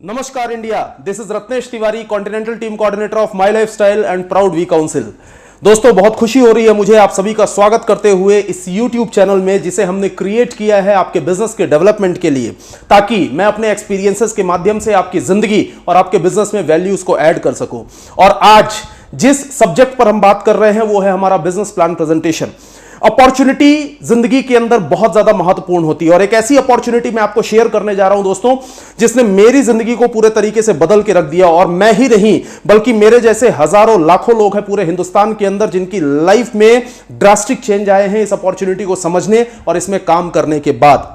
नमस्कार India, this is Ratnesh Tiwari, continental team coordinator of my life style and proud we council. दोस्तों, बहुत खुशी हो रही है मुझे आप सभी का स्वागत करते हुए इस YouTube चैनल में, जिसे हमने क्रिएट किया है आपके बिजनेस के डेवलपमेंट के लिए, ताकि मैं अपने एक्सपीरियंसेस के माध्यम से आपकी जिंदगी और आपके बिजनेस में वैल्यूज को ऐड कर सकूं। और आज जिस सब्जेक्ट पर हम बात कर रहे हैं वो है हमारा बिजनेस प्लान प्रेजेंटेशन। अपॉर्चुनिटी जिंदगी के अंदर बहुत ज्यादा महत्वपूर्ण होती है और एक ऐसी अपॉर्चुनिटी मैं आपको शेयर करने जा रहा हूं दोस्तों, जिसने मेरी जिंदगी को पूरे तरीके से बदल के रख दिया। और मैं ही नहीं बल्कि मेरे जैसे हजारों लाखों लोग हैं पूरे हिंदुस्तान के अंदर जिनकी लाइफ में ड्रास्टिक चेंज आए हैं इस अपॉर्चुनिटी को समझने और इसमें काम करने के बाद।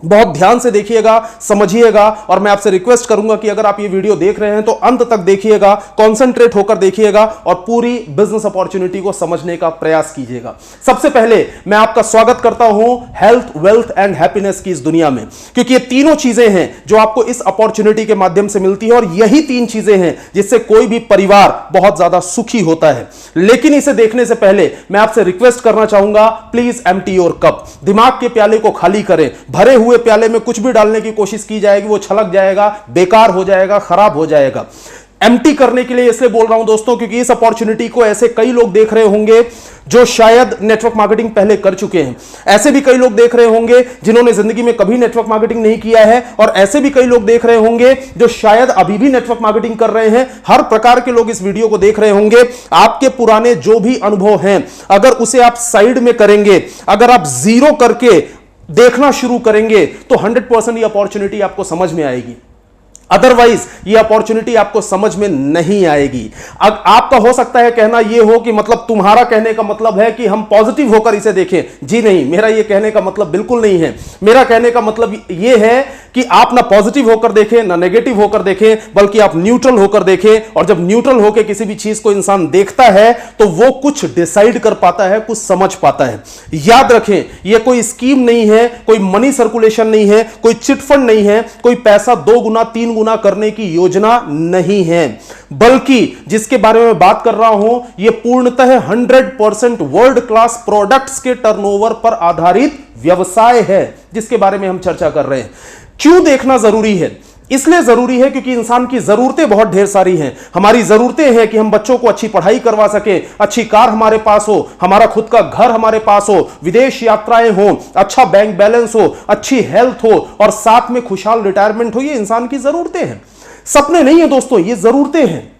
बहुत ध्यान से देखिएगा, समझिएगा, और मैं आपसे रिक्वेस्ट करूंगा कि अगर आप ये वीडियो देख रहे हैं तो अंत तक देखिएगा, कंसंट्रेट होकर देखिएगा और पूरी बिजनेस अपॉर्चुनिटी को समझने का प्रयास कीजिएगा। सबसे पहले मैं आपका स्वागत करता हूं हेल्थ, वेल्थ एंड हैप्पीनेस की इस दुनिया में, क्योंकि ये तीनों चीजें हैं जो आपको इस अपॉर्चुनिटी के माध्यम से मिलती है और यही तीन चीजें हैं जिससे कोई भी परिवार बहुत ज्यादा सुखी होता है। लेकिन इसे देखने से पहले मैं आपसे रिक्वेस्ट करना चाहूंगा, प्लीज एम्प्टी योर कप। दिमाग के प्याले को खाली करें। भरे हुए प्याले में कुछ भी डालने की कोशिश की जाएगी वो छलक जाएगा, बेकार हो जाएगा, खराब हो जाएगा। एम्प्टी करने के लिए इसलिए बोल रहा हूं दोस्तों क्योंकि इस अपॉर्चुनिटी को ऐसे कई लोग देख रहे होंगे जो शायद नेटवर्क मार्केटिंग पहले कर चुके हैं। ऐसे भी कई लोग देख रहे होंगे जिन्होंने जिंदगी में कभी नेटवर्क मार्केटिंग नहीं किया है, और ऐसे भी कई लोग देख रहे होंगे जो शायद अभी भी नेटवर्क मार्केटिंग कर रहे हैं। हर प्रकार के लोग इस वीडियो को देख रहे होंगे। आपके पुराने जो भी अनुभव हैं, अगर उसे आप साइड में करेंगे, अगर आप जीरो करके देखना शुरू करेंगे तो 100% ये अपॉर्चुनिटी आपको समझ में आएगी। अदरवाइज ये अपॉर्चुनिटी आपको समझ में नहीं आएगी। अब आपका हो सकता है कहना ये हो कि मतलब तुम्हारा कहने का मतलब है कि हम पॉजिटिव होकर इसे देखें। जी नहीं, मेरा ये कहने का मतलब बिल्कुल नहीं है। मेरा कहने का मतलब ये है कि आप ना पॉजिटिव होकर देखें ना नेगेटिव होकर देखें, बल्कि आप न्यूट्रल होकर देखें। और जब न्यूट्रल होकर किसी भी चीज को इंसान देखता है तो वो कुछ डिसाइड कर पाता है, कुछ समझ पाता है। याद रखें, यह कोई स्कीम नहीं है, कोई मनी सर्कुलेशन नहीं है, कोई चिटफंड नहीं है, कोई पैसा 2 गुना 3 गुना करने की योजना नहीं है, बल्कि जिसके बारे में बात कर रहा हूं यह पूर्णतः 100% वर्ल्ड क्लास प्रोडक्ट्स के टर्नओवर पर आधारित व्यवसाय है जिसके बारे में हम चर्चा कर रहे हैं। क्यों देखना जरूरी है? इसलिए जरूरी है क्योंकि इंसान की जरूरतें बहुत ढेर सारी हैं। हमारी जरूरतें हैं कि हम बच्चों को अच्छी पढ़ाई करवा सके, अच्छी कार हमारे पास हो, हमारा खुद का घर हमारे पास हो, विदेश यात्राएं हो, अच्छा बैंक बैलेंस हो, अच्छी हेल्थ हो और साथ में खुशहाल रिटायरमेंट हो। ये इंसान की जरूरतें हैं, सपने नहीं है दोस्तों, ये जरूरतें हैं।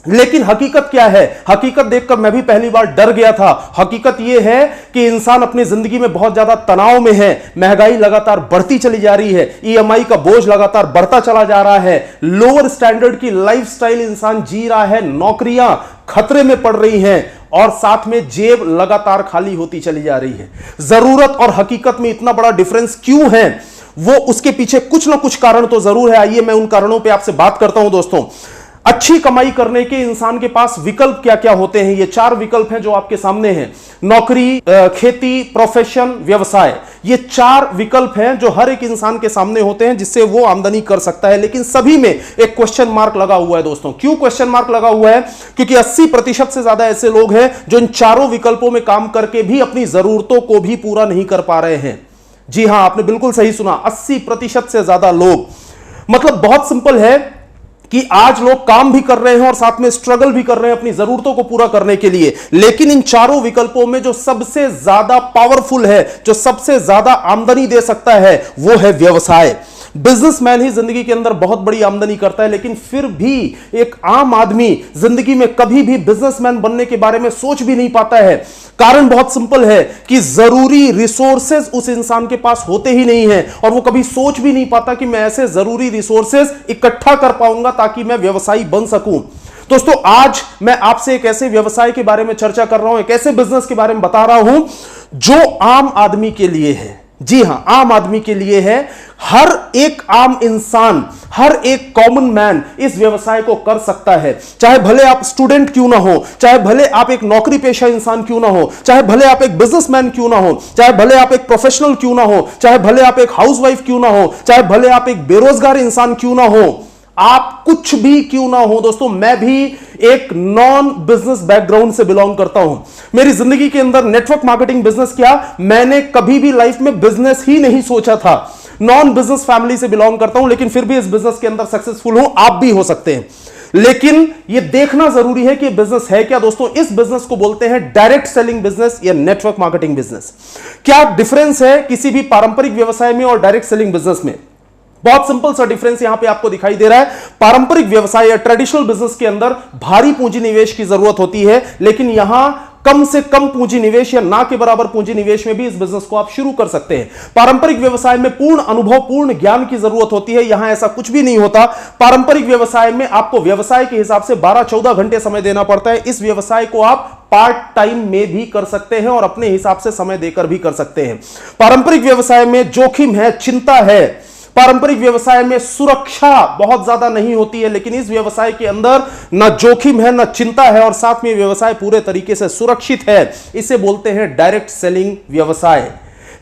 लेकिन हकीकत क्या है? हकीकत देखकर मैं भी पहली बार डर गया था। हकीकत यह है कि इंसान अपनी जिंदगी में बहुत ज्यादा तनाव में है। महंगाई लगातार बढ़ती चली जा रही है, ईएमआई का बोझ लगातार बढ़ता चला जा रहा है, लोअर स्टैंडर्ड की लाइफस्टाइल इंसान जी रहा है, नौकरियां खतरे में पड़ रही हैं और साथ में जेब लगातार खाली होती चली जा रही है। जरूरत और हकीकत में इतना बड़ा डिफरेंस क्यों है? वो उसके पीछे कुछ ना कुछ कारण तो जरूर है। आइए मैं उन कारणों पर आपसे बात करता हूं दोस्तों। अच्छी कमाई करने के इंसान के पास विकल्प क्या क्या होते हैं? ये 4 विकल्प हैं जो आपके सामने हैं। नौकरी, खेती, प्रोफेशन, व्यवसाय। ये 4 विकल्प हैं जो हर एक इंसान के सामने होते हैं जिससे वो आमदनी कर सकता है। लेकिन सभी में एक क्वेश्चन मार्क लगा हुआ है दोस्तों। क्यों क्वेश्चन मार्क लगा हुआ है? क्योंकि 80% से ज्यादा ऐसे लोग हैं जो इन 4 विकल्पों में काम करके भी अपनी जरूरतों को भी पूरा नहीं कर पा रहे हैं। जी हां, आपने बिल्कुल सही सुना, 80% से ज्यादा लोग। मतलब बहुत सिंपल है कि आज लोग काम भी कर रहे हैं और साथ में स्ट्रगल भी कर रहे हैं अपनी जरूरतों को पूरा करने के लिए। लेकिन इन 4 विकल्पों में जो सबसे ज्यादा पावरफुल है, जो सबसे ज्यादा आमदनी दे सकता है, वो है व्यवसाय। बिजनेसमैन ही जिंदगी के अंदर बहुत बड़ी आमदनी करता है, लेकिन फिर भी एक आम आदमी जिंदगी में कभी भी बिजनेसमैन बनने के बारे में सोच भी नहीं पाता है। कारण बहुत सिंपल है कि जरूरी रिसोर्सेज उस इंसान के पास होते ही नहीं है और वो कभी सोच भी नहीं पाता कि मैं ऐसे जरूरी रिसोर्सेज इकट्ठा कर पाऊंगा ताकि मैं व्यवसायी बन सकूं। दोस्तों, आज मैं आपसे एक ऐसे व्यवसाय के बारे में चर्चा कर रहा हूं, एक ऐसे बिजनेस के बारे में बता रहा हूं जो आम आदमी के लिए है। जी हां, आम आदमी के लिए है। हर एक आम इंसान, हर एक कॉमन मैन इस व्यवसाय को कर सकता है। चाहे भले आप स्टूडेंट क्यों ना हो, चाहे भले आप एक नौकरी पेशा इंसान क्यों ना हो, चाहे भले आप एक बिजनेसमैन क्यों ना हो, चाहे भले आप एक प्रोफेशनल क्यों ना हो, चाहे भले आप एक हाउसवाइफ क्यों ना हो, चाहे भले आप एक बेरोजगार इंसान क्यों ना हो, आप कुछ भी क्यों ना हो दोस्तों। मैं भी एक नॉन बिजनेस बैकग्राउंड से बिलोंग करता हूं। मेरी जिंदगी के अंदर नेटवर्क मार्केटिंग बिजनेस क्या, मैंने कभी भी लाइफ में बिजनेस ही नहीं सोचा था। नॉन बिजनेस फैमिली से बिलोंग करता हूं, लेकिन फिर भी इस बिजनेस के अंदर सक्सेसफुल हूं, आप भी हो सकते हैं। लेकिन यह देखना जरूरी है कि बिजनेस है क्या दोस्तों। इस बिजनेस को बोलते हैं डायरेक्ट सेलिंग बिजनेस या नेटवर्क मार्केटिंग बिजनेस। क्या डिफरेंस है किसी भी पारंपरिक व्यवसाय में और डायरेक्ट सेलिंग बिजनेस में? बहुत सिंपल सा डिफरेंस यहां पे आपको दिखाई दे रहा है। पारंपरिक व्यवसाय या ट्रेडिशनल बिजनेस के अंदर भारी पूंजी निवेश की जरूरत होती है, लेकिन यहां कम से कम पूंजी निवेश या ना के बराबर पूंजी निवेश में भी इस बिजनेस को आप शुरू कर सकते हैं। पारंपरिक व्यवसाय में पूर्ण अनुभव, पूर्ण ज्ञान की जरूरत होती है, यहां ऐसा कुछ भी नहीं होता। पारंपरिक व्यवसाय में आपको व्यवसाय के हिसाब से 12-14 घंटे समय देना पड़ता है। इस व्यवसाय को आप पार्ट टाइम में भी कर सकते हैं और अपने हिसाब से समय देकर भी कर सकते हैं। पारंपरिक व्यवसाय में जोखिम है, चिंता है। पारंपरिक व्यवसाय में सुरक्षा बहुत ज्यादा नहीं होती है, लेकिन इस व्यवसाय के अंदर ना जोखिम है, ना चिंता है, और साथ में व्यवसाय पूरे तरीके से सुरक्षित है। इसे बोलते हैं डायरेक्ट सेलिंग व्यवसाय।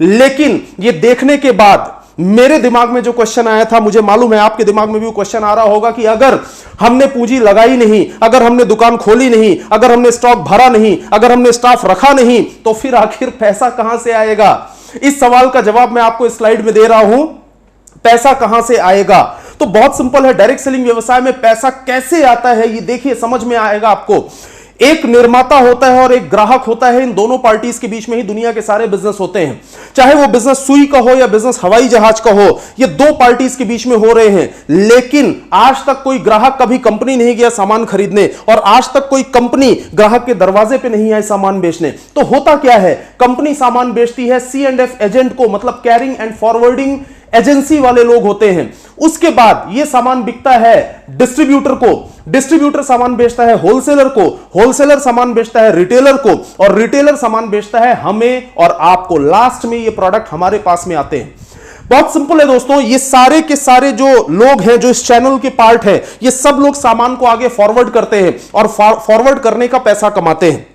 लेकिन यह देखने के बाद मेरे दिमाग में जो क्वेश्चन आया था, मुझे मालूम है आपके दिमाग में भी वो क्वेश्चन आ रहा होगा कि अगर हमने पूंजी लगाई नहीं, अगर हमने दुकान खोली नहीं, अगर हमने स्टॉक भरा नहीं, अगर हमने स्टाफ रखा नहीं, तो फिर आखिर पैसा कहां से आएगा? इस सवाल का जवाब मैं आपको इस स्लाइड में दे रहा हूं। पैसा कहां से आएगा? तो बहुत सिंपल है। डायरेक्ट सेलिंग व्यवसाय में पैसा कैसे आता है ये देखिए, समझ में आएगा आपको। एक निर्माता होता है और एक ग्राहक होता है। इन दोनों पार्टीज के बीच में ही दुनिया के सारे बिजनेस होते हैं। चाहे वो बिजनेस सुई का हो या बिजनेस हवाई जहाज का हो, ये दो पार्टीज के बीच में हो रहे हैं। लेकिन आज तक कोई ग्राहक कभी कंपनी नहीं गया सामान खरीदने, और आज तक कोई कंपनी ग्राहक के दरवाजे पे नहीं आई सामान बेचने। तो होता क्या है, कंपनी सामान बेचती है, C&F एजेंट को, मतलब कैरिंग एंड फॉरवर्डिंग एजेंसी वाले लोग होते हैं। उसके बाद यह सामान बिकता है डिस्ट्रीब्यूटर को, डिस्ट्रीब्यूटर सामान बेचता है होलसेलर को, होलसेलर सामान बेचता है रिटेलर को, और रिटेलर सामान बेचता है हमें और आपको। लास्ट में ये प्रोडक्ट हमारे पास में आते हैं। बहुत सिंपल है दोस्तों। ये सारे के सारे जो लोग हैं, जो इस चैनल के पार्ट हैं, ये सब लोग सामान को आगे फॉरवर्ड करते हैं और फॉरवर्ड करने का पैसा कमाते हैं।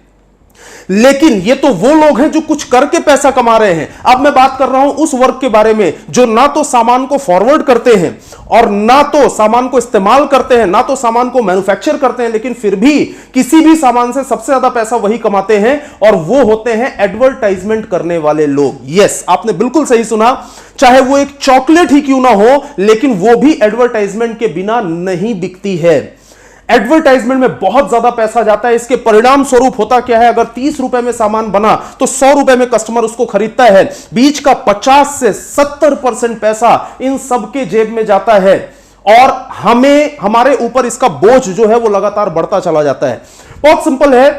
लेकिन ये तो वो लोग हैं जो कुछ करके पैसा कमा रहे हैं। अब मैं बात कर रहा हूं उस वर्ग के बारे में जो ना तो सामान को फॉरवर्ड करते हैं और ना तो सामान को इस्तेमाल करते हैं, ना तो सामान को मैन्युफैक्चर करते हैं, लेकिन फिर भी किसी भी सामान से सबसे ज्यादा पैसा वही कमाते हैं, और वो होते हैं एडवर्टाइजमेंट करने वाले लोग। यस, आपने बिल्कुल सही सुना। चाहे वो एक चॉकलेट ही क्यों ना हो, लेकिन वो भी एडवर्टाइजमेंट के बिना नहीं बिकती है। एडवर्टाइजमेंट में बहुत ज्यादा पैसा जाता है। इसके परिणाम स्वरूप होता क्या है, अगर 30 रुपए में सामान बना तो 100 रुपए में कस्टमर उसको खरीदता है। बीच का 50 से 70% पैसा इन सबके जेब में जाता है, और हमें, हमारे ऊपर इसका बोझ जो है वो लगातार बढ़ता चला जाता है। बहुत सिंपल है।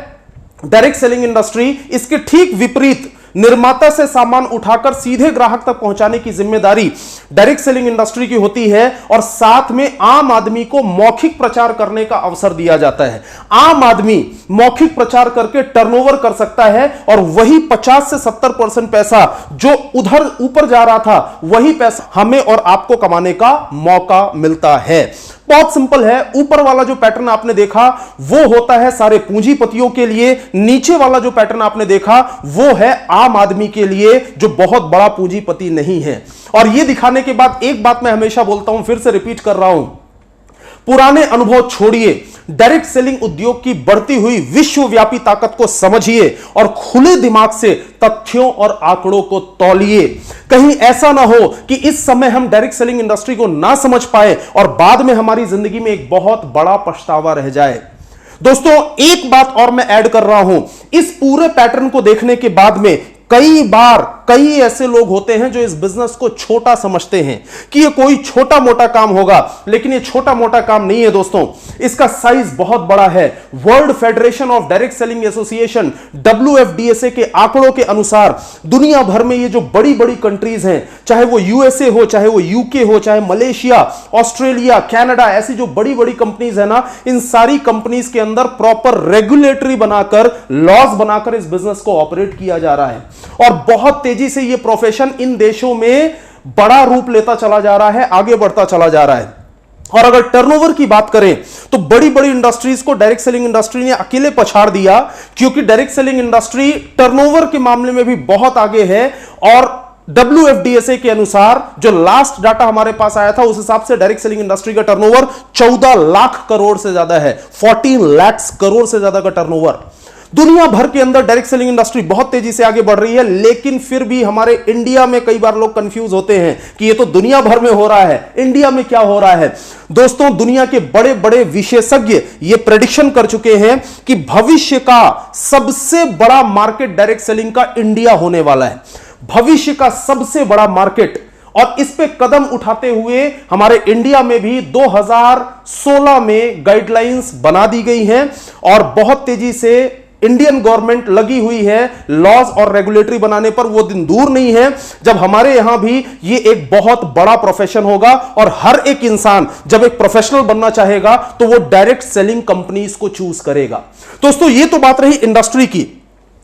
डायरेक्ट सेलिंग इंडस्ट्री, इसके ठीक विपरीत, निर्माता से सामान उठाकर सीधे ग्राहक तक पहुंचाने की जिम्मेदारी डायरेक्ट सेलिंग इंडस्ट्री की होती है, और साथ में आम आदमी को मौखिक प्रचार करने का अवसर दिया जाता है। आम आदमी मौखिक प्रचार करके टर्नओवर कर सकता है, और वही 50 से 70% पैसा जो उधर ऊपर जा रहा था, वही पैसा हमें और आपको कमाने का मौका मिलता है। बहुत सिंपल है। ऊपर वाला जो पैटर्न आपने देखा वो होता है सारे पूंजीपतियों के लिए, नीचे वाला जो पैटर्न आपने देखा वो है आम आदमी के लिए जो बहुत बड़ा पूंजीपति नहीं है। और यह दिखाने के बाद एक बात मैं हमेशा बोलता हूं, फिर से रिपीट कर रहा हूं, पुराने अनुभव छोड़िए, डायरेक्ट सेलिंग उद्योग की बढ़ती हुई विश्वव्यापी ताकत को समझिए और खुले दिमाग से तथ्यों और आंकड़ों को तौलिए। कहीं ऐसा ना हो कि इस समय हम डायरेक्ट सेलिंग इंडस्ट्री को ना समझ पाए और बाद में हमारी जिंदगी में एक बहुत बड़ा पछतावा रह जाए। दोस्तों, एक बात और मैं ऐड कर रहा हूं, इस पूरे पैटर्न को देखने के बाद में कई बार कई ऐसे लोग होते हैं जो इस बिजनेस को छोटा समझते हैं कि ये कोई छोटा मोटा काम होगा, लेकिन ये छोटा मोटा काम नहीं है दोस्तों। इसका साइज बहुत बड़ा है। World federation of direct selling association WFDSA के आंकड़ों के अनुसार दुनिया भर में ये जो बड़ी बड़ी कंट्रीज हैं, चाहे वो USA हो, चाहे वो UK हो, चाहे मलेशिया, ऑस्ट्रेलिया, कनाडा, ऐसी जो बड़ी बड़ी कंपनीज है ना, इन सारी कंपनीज के अंदर प्रॉपर रेगुलेटरी बनाकर, लॉज बनाकर इस बिजनेस को ऑपरेट किया जा रहा है, और बहुत तेजी से यह प्रोफेशन इन देशों में बड़ा रूप लेता चला जा रहा है, आगे बढ़ता चला जा रहा है। और अगर टर्नओवर की बात करें तो बड़ी बड़ी इंडस्ट्रीज को डायरेक्ट सेलिंग इंडस्ट्री ने अकेले पछाड़ दिया, क्योंकि डायरेक्ट सेलिंग इंडस्ट्री टर्नओवर के मामले में भी बहुत आगे है। और WFDSA के अनुसार जो लास्ट डाटा हमारे पास आया था, उस हिसाब से डायरेक्ट सेलिंग इंडस्ट्री का टर्नओवर 14 लाख करोड़ से ज्यादा है, 14 लाख करोड़ से ज्यादा का टर्नओवर। दुनिया भर के अंदर डायरेक्ट सेलिंग इंडस्ट्री बहुत तेजी से आगे बढ़ रही है, लेकिन फिर भी हमारे इंडिया में कई बार लोग कंफ्यूज होते हैं कि ये तो दुनिया भर में हो रहा है, इंडिया में क्या हो रहा है। दोस्तों, दुनिया के बड़े बड़े विशेषज्ञ ये प्रेडिक्शन कर चुके हैं कि भविष्य का सबसे बड़ा मार्केट डायरेक्ट सेलिंग का इंडिया होने वाला है। भविष्य का सबसे बड़ा मार्केट, और इस पे कदम उठाते हुए हमारे इंडिया में भी 2016 में गाइडलाइंस बना दी गई हैं और बहुत तेजी से इंडियन गवर्नमेंट लगी हुई है लॉज और रेगुलेटरी बनाने पर। वो दिन दूर नहीं है जब हमारे यहां भी ये एक बहुत बड़ा प्रोफेशन होगा और हर एक इंसान जब एक प्रोफेशनल बनना चाहेगा तो वो डायरेक्ट सेलिंग कंपनीज को चूज करेगा। दोस्तों, ये तो बात रही इंडस्ट्री की,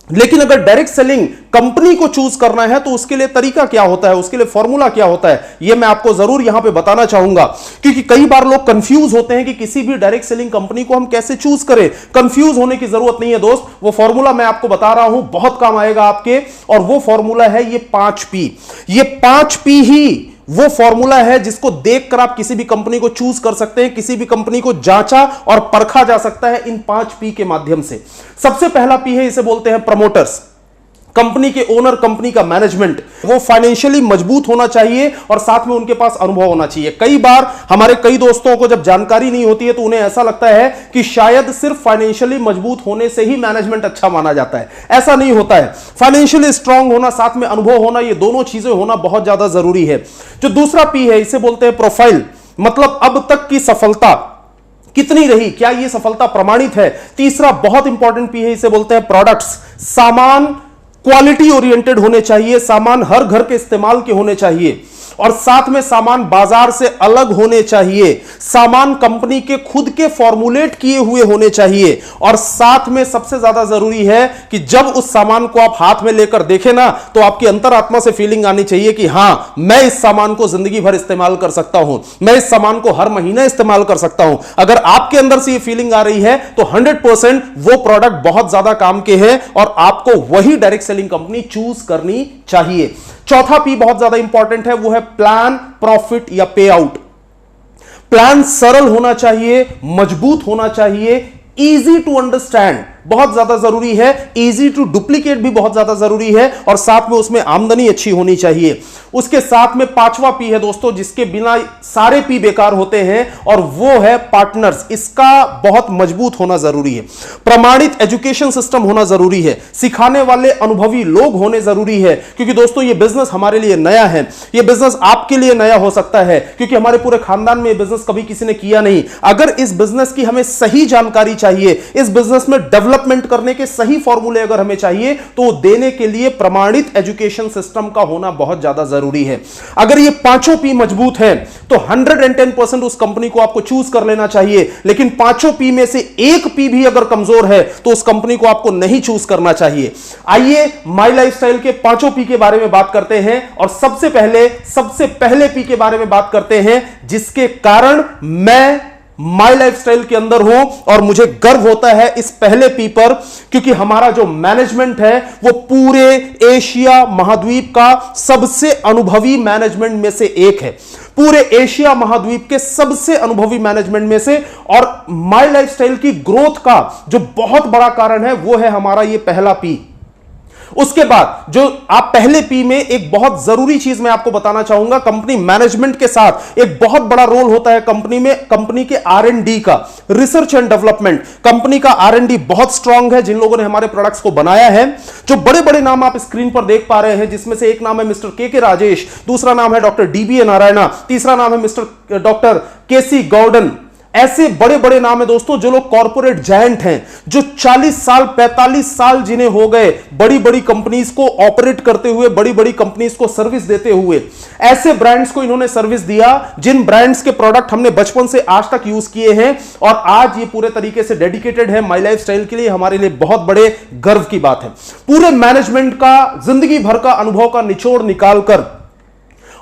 लेकिन अगर डायरेक्ट सेलिंग कंपनी को चूज करना है तो उसके लिए तरीका क्या होता है, उसके लिए फॉर्मूला क्या होता है, यह मैं आपको जरूर यहां पे बताना चाहूंगा। क्योंकि कई बार लोग कंफ्यूज होते हैं कि किसी भी डायरेक्ट सेलिंग कंपनी को हम कैसे चूज करें। कंफ्यूज होने की जरूरत नहीं है दोस्त, वो फॉर्मूला मैं आपको बता रहा हूं, बहुत काम आएगा आपके। और वो फॉर्मूला है ये 5P। ये 5P ही वो फॉर्मूला है जिसको देखकर आप किसी भी कंपनी को चूज कर सकते हैं, किसी भी कंपनी को जांचा और परखा जा सकता है इन 5P के माध्यम से। सबसे पहला P है, इसे बोलते हैं प्रमोटर्स। कंपनी के ओनर, कंपनी का मैनेजमेंट, वो फाइनेंशियली मजबूत होना चाहिए और साथ में उनके पास अनुभव होना चाहिए। कई बार हमारे कई दोस्तों को जब जानकारी नहीं होती है तो उन्हें ऐसा लगता है कि शायद सिर्फ फाइनेंशियली मजबूत होने से ही मैनेजमेंट अच्छा माना जाता है। ऐसा नहीं होता है। फाइनेंशियली स्ट्रांग होना, साथ में अनुभव होना, ये दोनों चीजें होना बहुत ज्यादा जरूरी है। जो दूसरा P है, इसे बोलते हैं प्रोफाइल। मतलब अब तक की सफलता कितनी रही, क्या यह सफलता प्रमाणित है। तीसरा बहुत इंपॉर्टेंट P है, इसे बोलते हैं प्रोडक्ट्स। सामान क्वालिटी ओरिएंटेड होने चाहिए, सामान हर घर के इस्तेमाल के होने चाहिए और साथ में सामान बाजार से अलग होने चाहिए। सामान कंपनी के खुद के फॉर्मुलेट किए हुए होने चाहिए और साथ में सबसे ज्यादा जरूरी है कि जब उस सामान को आप हाथ में लेकर देखें ना तो आपकी अंतरात्मा से फीलिंग आनी चाहिए कि हां, मैं इस सामान को जिंदगी भर इस्तेमाल कर सकता हूं, मैं इस सामान को हर महीने इस्तेमाल कर सकता हूं। अगर आपके अंदर से ये फीलिंग आ रही है तो 100% वो प्रोडक्ट बहुत ज्यादा काम के हैं और आपको वही डायरेक्ट सेलिंग कंपनी चूज करनी चाहिए। चौथा P बहुत ज्यादा इंपॉर्टेंट है, वो है प्लान, प्रॉफिट या पे आउट। प्लान सरल होना चाहिए, मजबूत होना चाहिए, इजी टू अंडरस्टैंड बहुत ज्यादा जरूरी है, इजी टू डुप्लीकेट भी बहुत ज्यादा जरूरी है और साथ में उसमें आमदनी अच्छी होनी चाहिए। उसके साथ में 5वां P है दोस्तों, जिसके बिना सारे P बेकार होते हैं, और वो है पार्टनर्स। इसका बहुत मजबूत होना जरूरी है। प्रमाणित एजुकेशन सिस्टम होना जरूरी है, सिखाने वाले अनुभवी लोग होने जरूरी है। क्योंकि दोस्तों ये बिजनेस हमारे लिए नया है, ये बिजनेस आपके लिए नया हो सकता है क्योंकि हमारे पूरे खानदान में बिजनेस कभी किसी ने किया नहीं। अगर इस बिजनेस की हमें सही जानकारी चाहिए, इस बिजनेस में डेवलपमेंट करने के सही फॉर्मूले अगर हमें चाहिए तो देने के लिए प्रमाणित एजुकेशन सिस्टम का होना बहुत ज्यादा जरूरी है। अगर ये पांचों P मजबूत हैं तो 110% उस कंपनी को आपको चूज कर लेना चाहिए। लेकिन पांचों P में से एक P भी अगर कमजोर है तो उस कंपनी को आपको नहीं चूज करना चाहिए। आइए माई लाइफस्टाइल के पांचों P के बारे में बात करते हैं और सबसे पहले P के बारे में बात करते हैं जिसके कारण मैं माई लाइफस्टाइल के अंदर हूं और मुझे गर्व होता है इस पहले P पर, क्योंकि हमारा जो मैनेजमेंट है वो पूरे एशिया महाद्वीप का सबसे अनुभवी मैनेजमेंट में से एक है, पूरे एशिया महाद्वीप के सबसे अनुभवी मैनेजमेंट में से। और माई लाइफस्टाइल की ग्रोथ का जो बहुत बड़ा कारण है वो है हमारा ये पहला P। उसके बाद जो आप पहले P में एक बहुत जरूरी चीज मैं आपको बताना चाहूंगा, कंपनी मैनेजमेंट के साथ एक बहुत बड़ा रोल होता है कंपनी में, कंपनी के R&D का, रिसर्च एंड डेवलपमेंट। कंपनी का R&D बहुत स्ट्रांग है। जिन लोगों ने हमारे प्रोडक्ट्स को बनाया है, जो बड़े बड़े नाम आप स्क्रीन पर देख पा रहे हैं, जिसमें से एक नाम है मिस्टर के राजेश, दूसरा नाम है डॉक्टर DBA नारायणा, तीसरा नाम है मिस्टर डॉक्टर KC गौडन। ऐसे बड़े बड़े नाम है दोस्तों जो लोग कॉर्पोरेट जायंट हैं, जो 40 साल 45 साल जिन्हें हो गए बड़ी बड़ी कंपनीज को ऑपरेट करते हुए, बड़ी बड़ी कंपनीज को सर्विस देते हुए। ऐसे ब्रांड्स को इन्होंने सर्विस दिया जिन ब्रांड्स के प्रोडक्ट हमने बचपन से आज तक यूज किए हैं और आज ये पूरे तरीके से डेडिकेटेड है माई लाइफस्टाइल के लिए। हमारे लिए बहुत बड़े गर्व की बात है। पूरे मैनेजमेंट का जिंदगी भर का अनुभव का निचोड़ निकालकर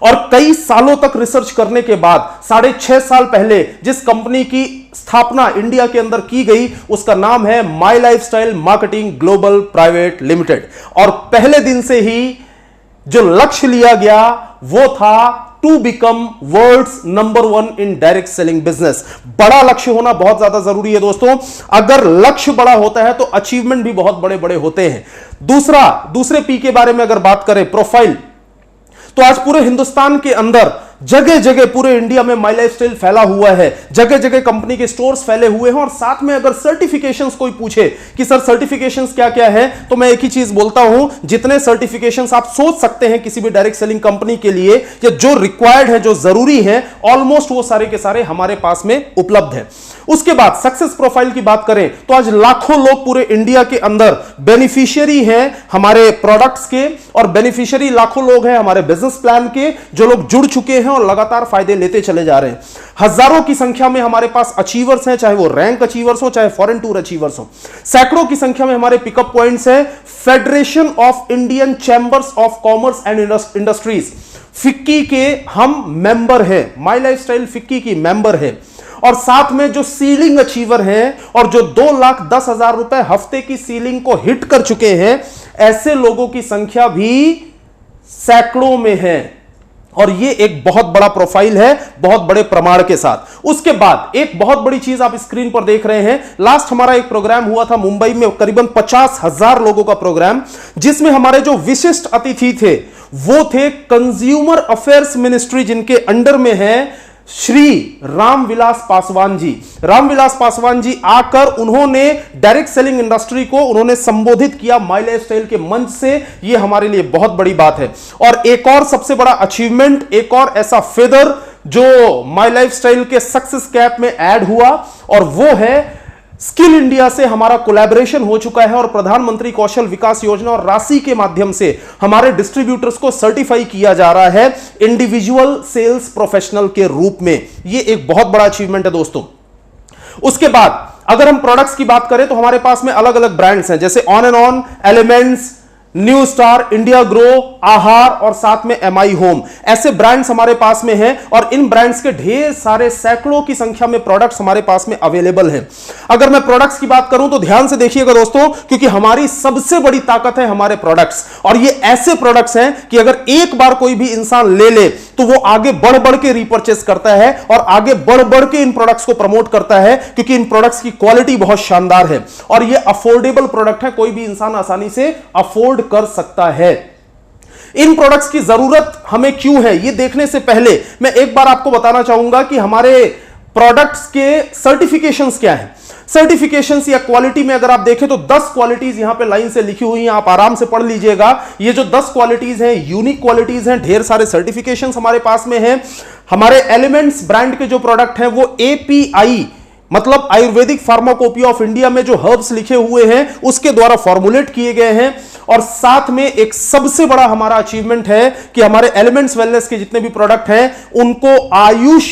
और कई सालों तक रिसर्च करने के बाद 6.5 साल पहले जिस कंपनी की स्थापना इंडिया के अंदर की गई उसका नाम है my lifestyle marketing global private limited. और पहले दिन से ही जो लक्ष्य लिया गया वो था to become world's number 1 in direct selling business. बड़ा लक्ष्य होना बहुत ज्यादा जरूरी है दोस्तों। अगर लक्ष्य बड़ा होता है तो अचीवमेंट भी बहुत बड़े बड़े होते हैं। दूसरे पी के बारे में अगर बात करें, प्रोफाइल, तो आज पूरे हिंदुस्तान के अंदर जगह जगह पूरे इंडिया में माई लाइफ स्टाइल फैला हुआ है, जगह जगह कंपनी के स्टोर्स फैले हुए हैं। और साथ में अगर सर्टिफिकेशंस कोई पूछे कि सर सर्टिफिकेशंस क्या क्या है, तो मैं एक ही चीज बोलता हूं, जितने सर्टिफिकेशंस आप सोच सकते हैं किसी भी डायरेक्ट सेलिंग कंपनी के लिए, या जो रिक्वायर्ड है, जो जरूरी है, ऑलमोस्ट वो सारे के सारे हमारे पास में उपलब्ध है। उसके बाद सक्सेस प्रोफाइल की बात करें तो आज लाखों लोग पूरे इंडिया के अंदर बेनिफिशियरी हैं हमारे प्रोडक्ट्स के, और बेनिफिशियरी लाखों लोग हैं हमारे बिजनेस प्लान के, जो लोग जुड़ चुके हैं और लगातार फायदे लेते चले जा रहे हैं। हजारों की संख्या में हमारे पास अचीवर्स हैं, चाहे वो रैंक अचीवर्स हो, चाहे फॉरेन टूर अचीवर्स हो। सैकड़ों की संख्या में हमारे पिकअप पॉइंट्स हैं। Federation of Indian chambers of commerce and industries, FICCI के हम मेंबर हैं, माई लाइफ स्टाइल फिक्की की मेंबर है। और साथ में जो सीलिंग अचीवर हैं और जो 2,10,000 रुपए हफ्ते की सीलिंग को हिट कर चुके हैं, ऐसे लोगों की संख्या भी सैकड़ों में है। और ये एक बहुत बड़ा प्रोफाइल है, बहुत बड़े प्रमाण के साथ। उसके बाद एक बहुत बड़ी चीज आप स्क्रीन पर देख रहे हैं। लास्ट हमारा एक प्रोग्राम हुआ था मुंबई में, करीबन 50,000 लोगों का प्रोग्राम, जिसमें हमारे जो विशिष्ट अतिथि थे वो थे कंज्यूमर अफेयर्स मिनिस्ट्री, जिनके अंडर में है श्री रामविलास पासवान जी। रामविलास पासवान जी आकर उन्होंने डायरेक्ट सेलिंग इंडस्ट्री को उन्होंने संबोधित किया माई लाइफ स्टाइल के मंच से। यह हमारे लिए बहुत बड़ी बात है। और एक और सबसे बड़ा अचीवमेंट, एक और ऐसा फेदर जो माई लाइफ स्टाइल के सक्सेस कैप में ऐड हुआ, और वो है स्किल इंडिया से हमारा कोलैबोरेशन हो चुका है और प्रधानमंत्री कौशल विकास योजना और राशि के माध्यम से हमारे डिस्ट्रीब्यूटर्स को सर्टिफाई किया जा रहा है इंडिविजुअल सेल्स प्रोफेशनल के रूप में। यह एक बहुत बड़ा अचीवमेंट है दोस्तों। उसके बाद अगर हम प्रोडक्ट्स की बात करें तो हमारे पास में अलग अलग ब्रांड्स हैं, जैसे on and on, elements, new star, India grow, आहार और साथ में एमआई होम, ऐसे ब्रांड्स हमारे पास में हैं। और इन ब्रांड्स के ढेर सारे सैकड़ों की संख्या में प्रोडक्ट्स हमारे पास में अवेलेबल हैं। अगर मैं प्रोडक्ट्स की बात करूं तो ध्यान से देखिएगा दोस्तों, क्योंकि हमारी सबसे बड़ी ताकत है हमारे प्रोडक्ट्स। और ये ऐसे प्रोडक्ट्स हैं कि अगर एक बार कोई भी इंसान ले ले तो वो आगे बढ़ बढ़ के रीपर्चेस करता है और आगे बढ़ बढ़ के इन प्रोडक्ट्स को प्रमोट करता है, क्योंकि इन प्रोडक्ट्स की क्वालिटी बहुत शानदार है और ये अफोर्डेबल प्रोडक्ट है, कोई भी इंसान आसानी से अफोर्ड कर सकता है। इन प्रोडक्ट्स की जरूरत हमें क्यों है, ये देखने से पहले मैं एक बार आपको बताना चाहूंगा कि हमारे प्रोडक्ट्स के सर्टिफिकेशंस क्या हैं। सर्टिफिकेशंस या क्वालिटी में अगर आप देखें तो 10 क्वालिटीज यहां पे लाइन से लिखी हुई हैं, आप आराम से पढ़ लीजिएगा। ये जो 10 क्वालिटीज हैं यूनिक क्वालिटीज हैं, ढेर सारे सर्टिफिकेशंस हमारे पास में हैं। हमारे एलिमेंट्स ब्रांड के जो प्रोडक्ट हैं वो API मतलब आयुर्वेदिक फार्माकोपिया ऑफ इंडिया में जो हर्ब्स लिखे हुए हैं उसके द्वारा फॉर्मुलेट किए गए हैं। और साथ में एक सबसे बड़ा हमारा अचीवमेंट है कि हमारे एलिमेंट्स वेलनेस के जितने भी प्रोडक्ट हैं उनको आयुष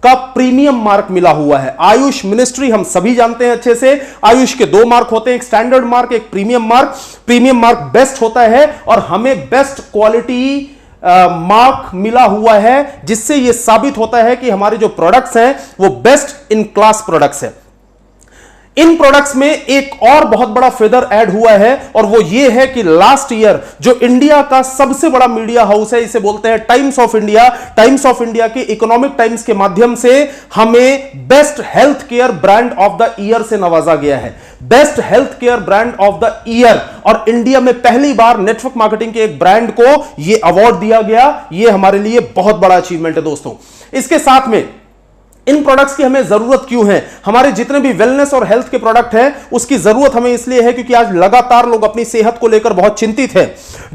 का प्रीमियम मार्क मिला हुआ है। आयुष मिनिस्ट्री हम सभी जानते हैं अच्छे से, आयुष के 2 मार्क होते हैं, एक स्टैंडर्ड मार्क, एक premium mark. Premium mark best होता है और हमें बेस्ट क्वालिटी मार्क मिला हुआ है, जिससे यह साबित होता है कि हमारे जो प्रोडक्ट्स हैं वो बेस्ट इन क्लास प्रोडक्ट्स हैं। इन प्रोडक्ट्स में एक और बहुत बड़ा फेदर ऐड हुआ है और वो ये है कि लास्ट ईयर जो इंडिया का सबसे बड़ा मीडिया हाउस है, इसे बोलते हैं times of India, times of India के इकोनॉमिक टाइम्स के माध्यम से हमें best health care brand of the year से नवाजा गया है। Best health care brand of the year, और इंडिया में पहली बार नेटवर्क मार्केटिंग के एक ब्रांड को यह अवार्ड दिया गया। यह हमारे लिए बहुत बड़ा अचीवमेंट है दोस्तों। इसके साथ में इन प्रोडक्ट्स की हमें जरूरत क्यों है, हमारे जितने भी वेलनेस और हेल्थ के प्रोडक्ट हैं उसकी जरूरत हमें इसलिए है क्योंकि आज लगातार लोग अपनी सेहत को लेकर बहुत चिंतित हैं।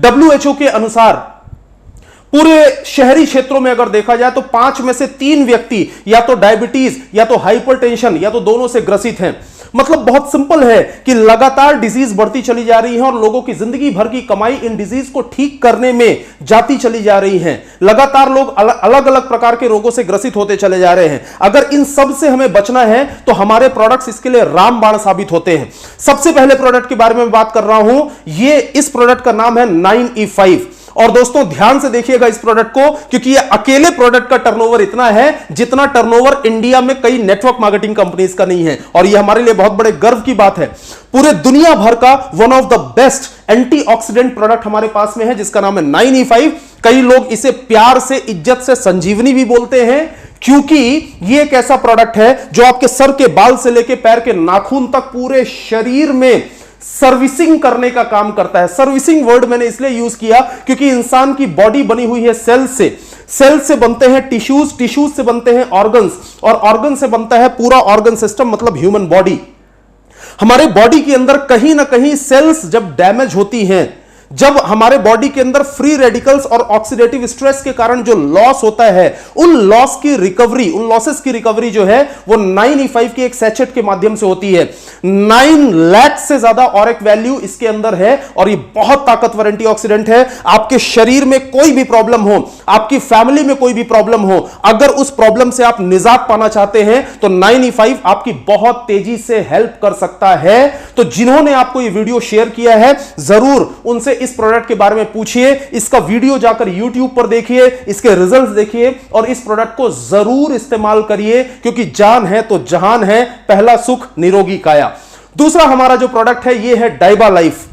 WHO के अनुसार पूरे शहरी क्षेत्रों में अगर देखा जाए तो 5 में से 3 व्यक्ति या तो डायबिटीज या तो हाइपरटेंशन या तो दोनों से ग्रसित हैं। मतलब बहुत सिंपल है कि लगातार डिजीज बढ़ती चली जा रही है और लोगों की जिंदगी भर की कमाई इन डिजीज को ठीक करने में जाती चली जा रही है। लगातार लोग अलग अलग प्रकार के रोगों से ग्रसित होते चले जा रहे हैं। अगर इन सब से हमें बचना है तो हमारे प्रोडक्ट्स इसके लिए रामबाण साबित होते हैं। सबसे पहले प्रोडक्ट के बारे में बात कर रहा हूं, इस प्रोडक्ट का नाम है 9E5 और दोस्तों ध्यान से देखिएगा इस प्रोडक्ट को, क्योंकि ये अकेले प्रोडक्ट का टर्नओवर इतना है जितना टर्नओवर इंडिया में कई नेटवर्क मार्केटिंग कंपनीज का नहीं है। और ये हमारे लिए बहुत बड़े गर्व की बात है। पूरे दुनिया भर का one of the best antioxidant product हमारे पास में है, जिसका नाम है 9E5। कई लोग इसे प्यार से, इज्जत से संजीवनी भी बोलते हैं, क्योंकि ये एक ऐसा प्रोडक्ट है जो आपके सर के बाल से लेकर पैर के नाखून तक पूरे शरीर में सर्विसिंग करने का काम करता है। सर्विसिंग वर्ड मैंने इसलिए यूज किया क्योंकि इंसान की बॉडी बनी हुई है सेल से, सेल से बनते हैं टिश्यूज, टिश्यूज से बनते हैं ऑर्गन्स, और ऑर्गन से बनता है पूरा ऑर्गन सिस्टम, मतलब ह्यूमन बॉडी। हमारे बॉडी के अंदर कहीं ना कहीं सेल्स जब डैमेज होती हैं, जब हमारे बॉडी के अंदर फ्री रेडिकल्स और ऑक्सीडेटिव स्ट्रेस के कारण जो लॉस होता है, उन लॉस की रिकवरी, उन लॉसेस की रिकवरी जो है वो 9E5 के एक सैचेट के माध्यम से होती है। 9 लाख से ज्यादा ऑरिक वैल्यू इसके अंदर है और ये बहुत ताकतवर एंटीऑक्सीडेंट है। आपके शरीर में कोई भी प्रॉब्लम हो, आपकी फैमिली में कोई भी प्रॉब्लम हो, अगर उस प्रॉब्लम से आप निजात पाना चाहते हैं तो 9E5 आपकी बहुत तेजी से हेल्प कर सकता है। तो जिन्होंने आपको ये वीडियो शेयर किया है, जरूर उनसे इस प्रोडक्ट के बारे में पूछिए, इसका वीडियो जाकर YouTube पर देखिए, इसके रिजल्ट्स देखिए और इस प्रोडक्ट को जरूर इस्तेमाल करिए, क्योंकि जान है तो जहान है, पहला सुख निरोगी काया। दूसरा हमारा जो प्रोडक्ट है ये है Diba Life.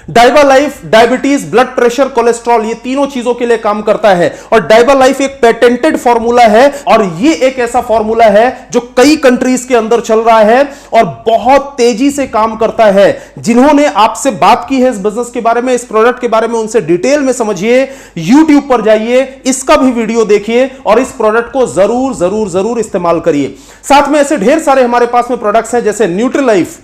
Diba Life diabetes, blood pressure, cholesterol, ये तीनों चीजों के लिए काम करता है। और डाइबा लाइफ एक पेटेंटेड फॉर्मूला है और ये एक ऐसा फॉर्मूला है जो कई कंट्रीज के अंदर चल रहा है और बहुत तेजी से काम करता है। जिन्होंने आपसे बात की है इस बिजनेस के बारे में, इस प्रोडक्ट के बारे में, उनसे डिटेल में समझिए, YouTube पर जाइए, इसका भी वीडियो देखिए और इस प्रोडक्ट को जरूर जरूर जरूर इस्तेमाल करिए। साथ में ऐसे ढेर सारे हमारे पास में प्रोडक्ट्स हैं, जैसे न्यूट्रीलाइफ,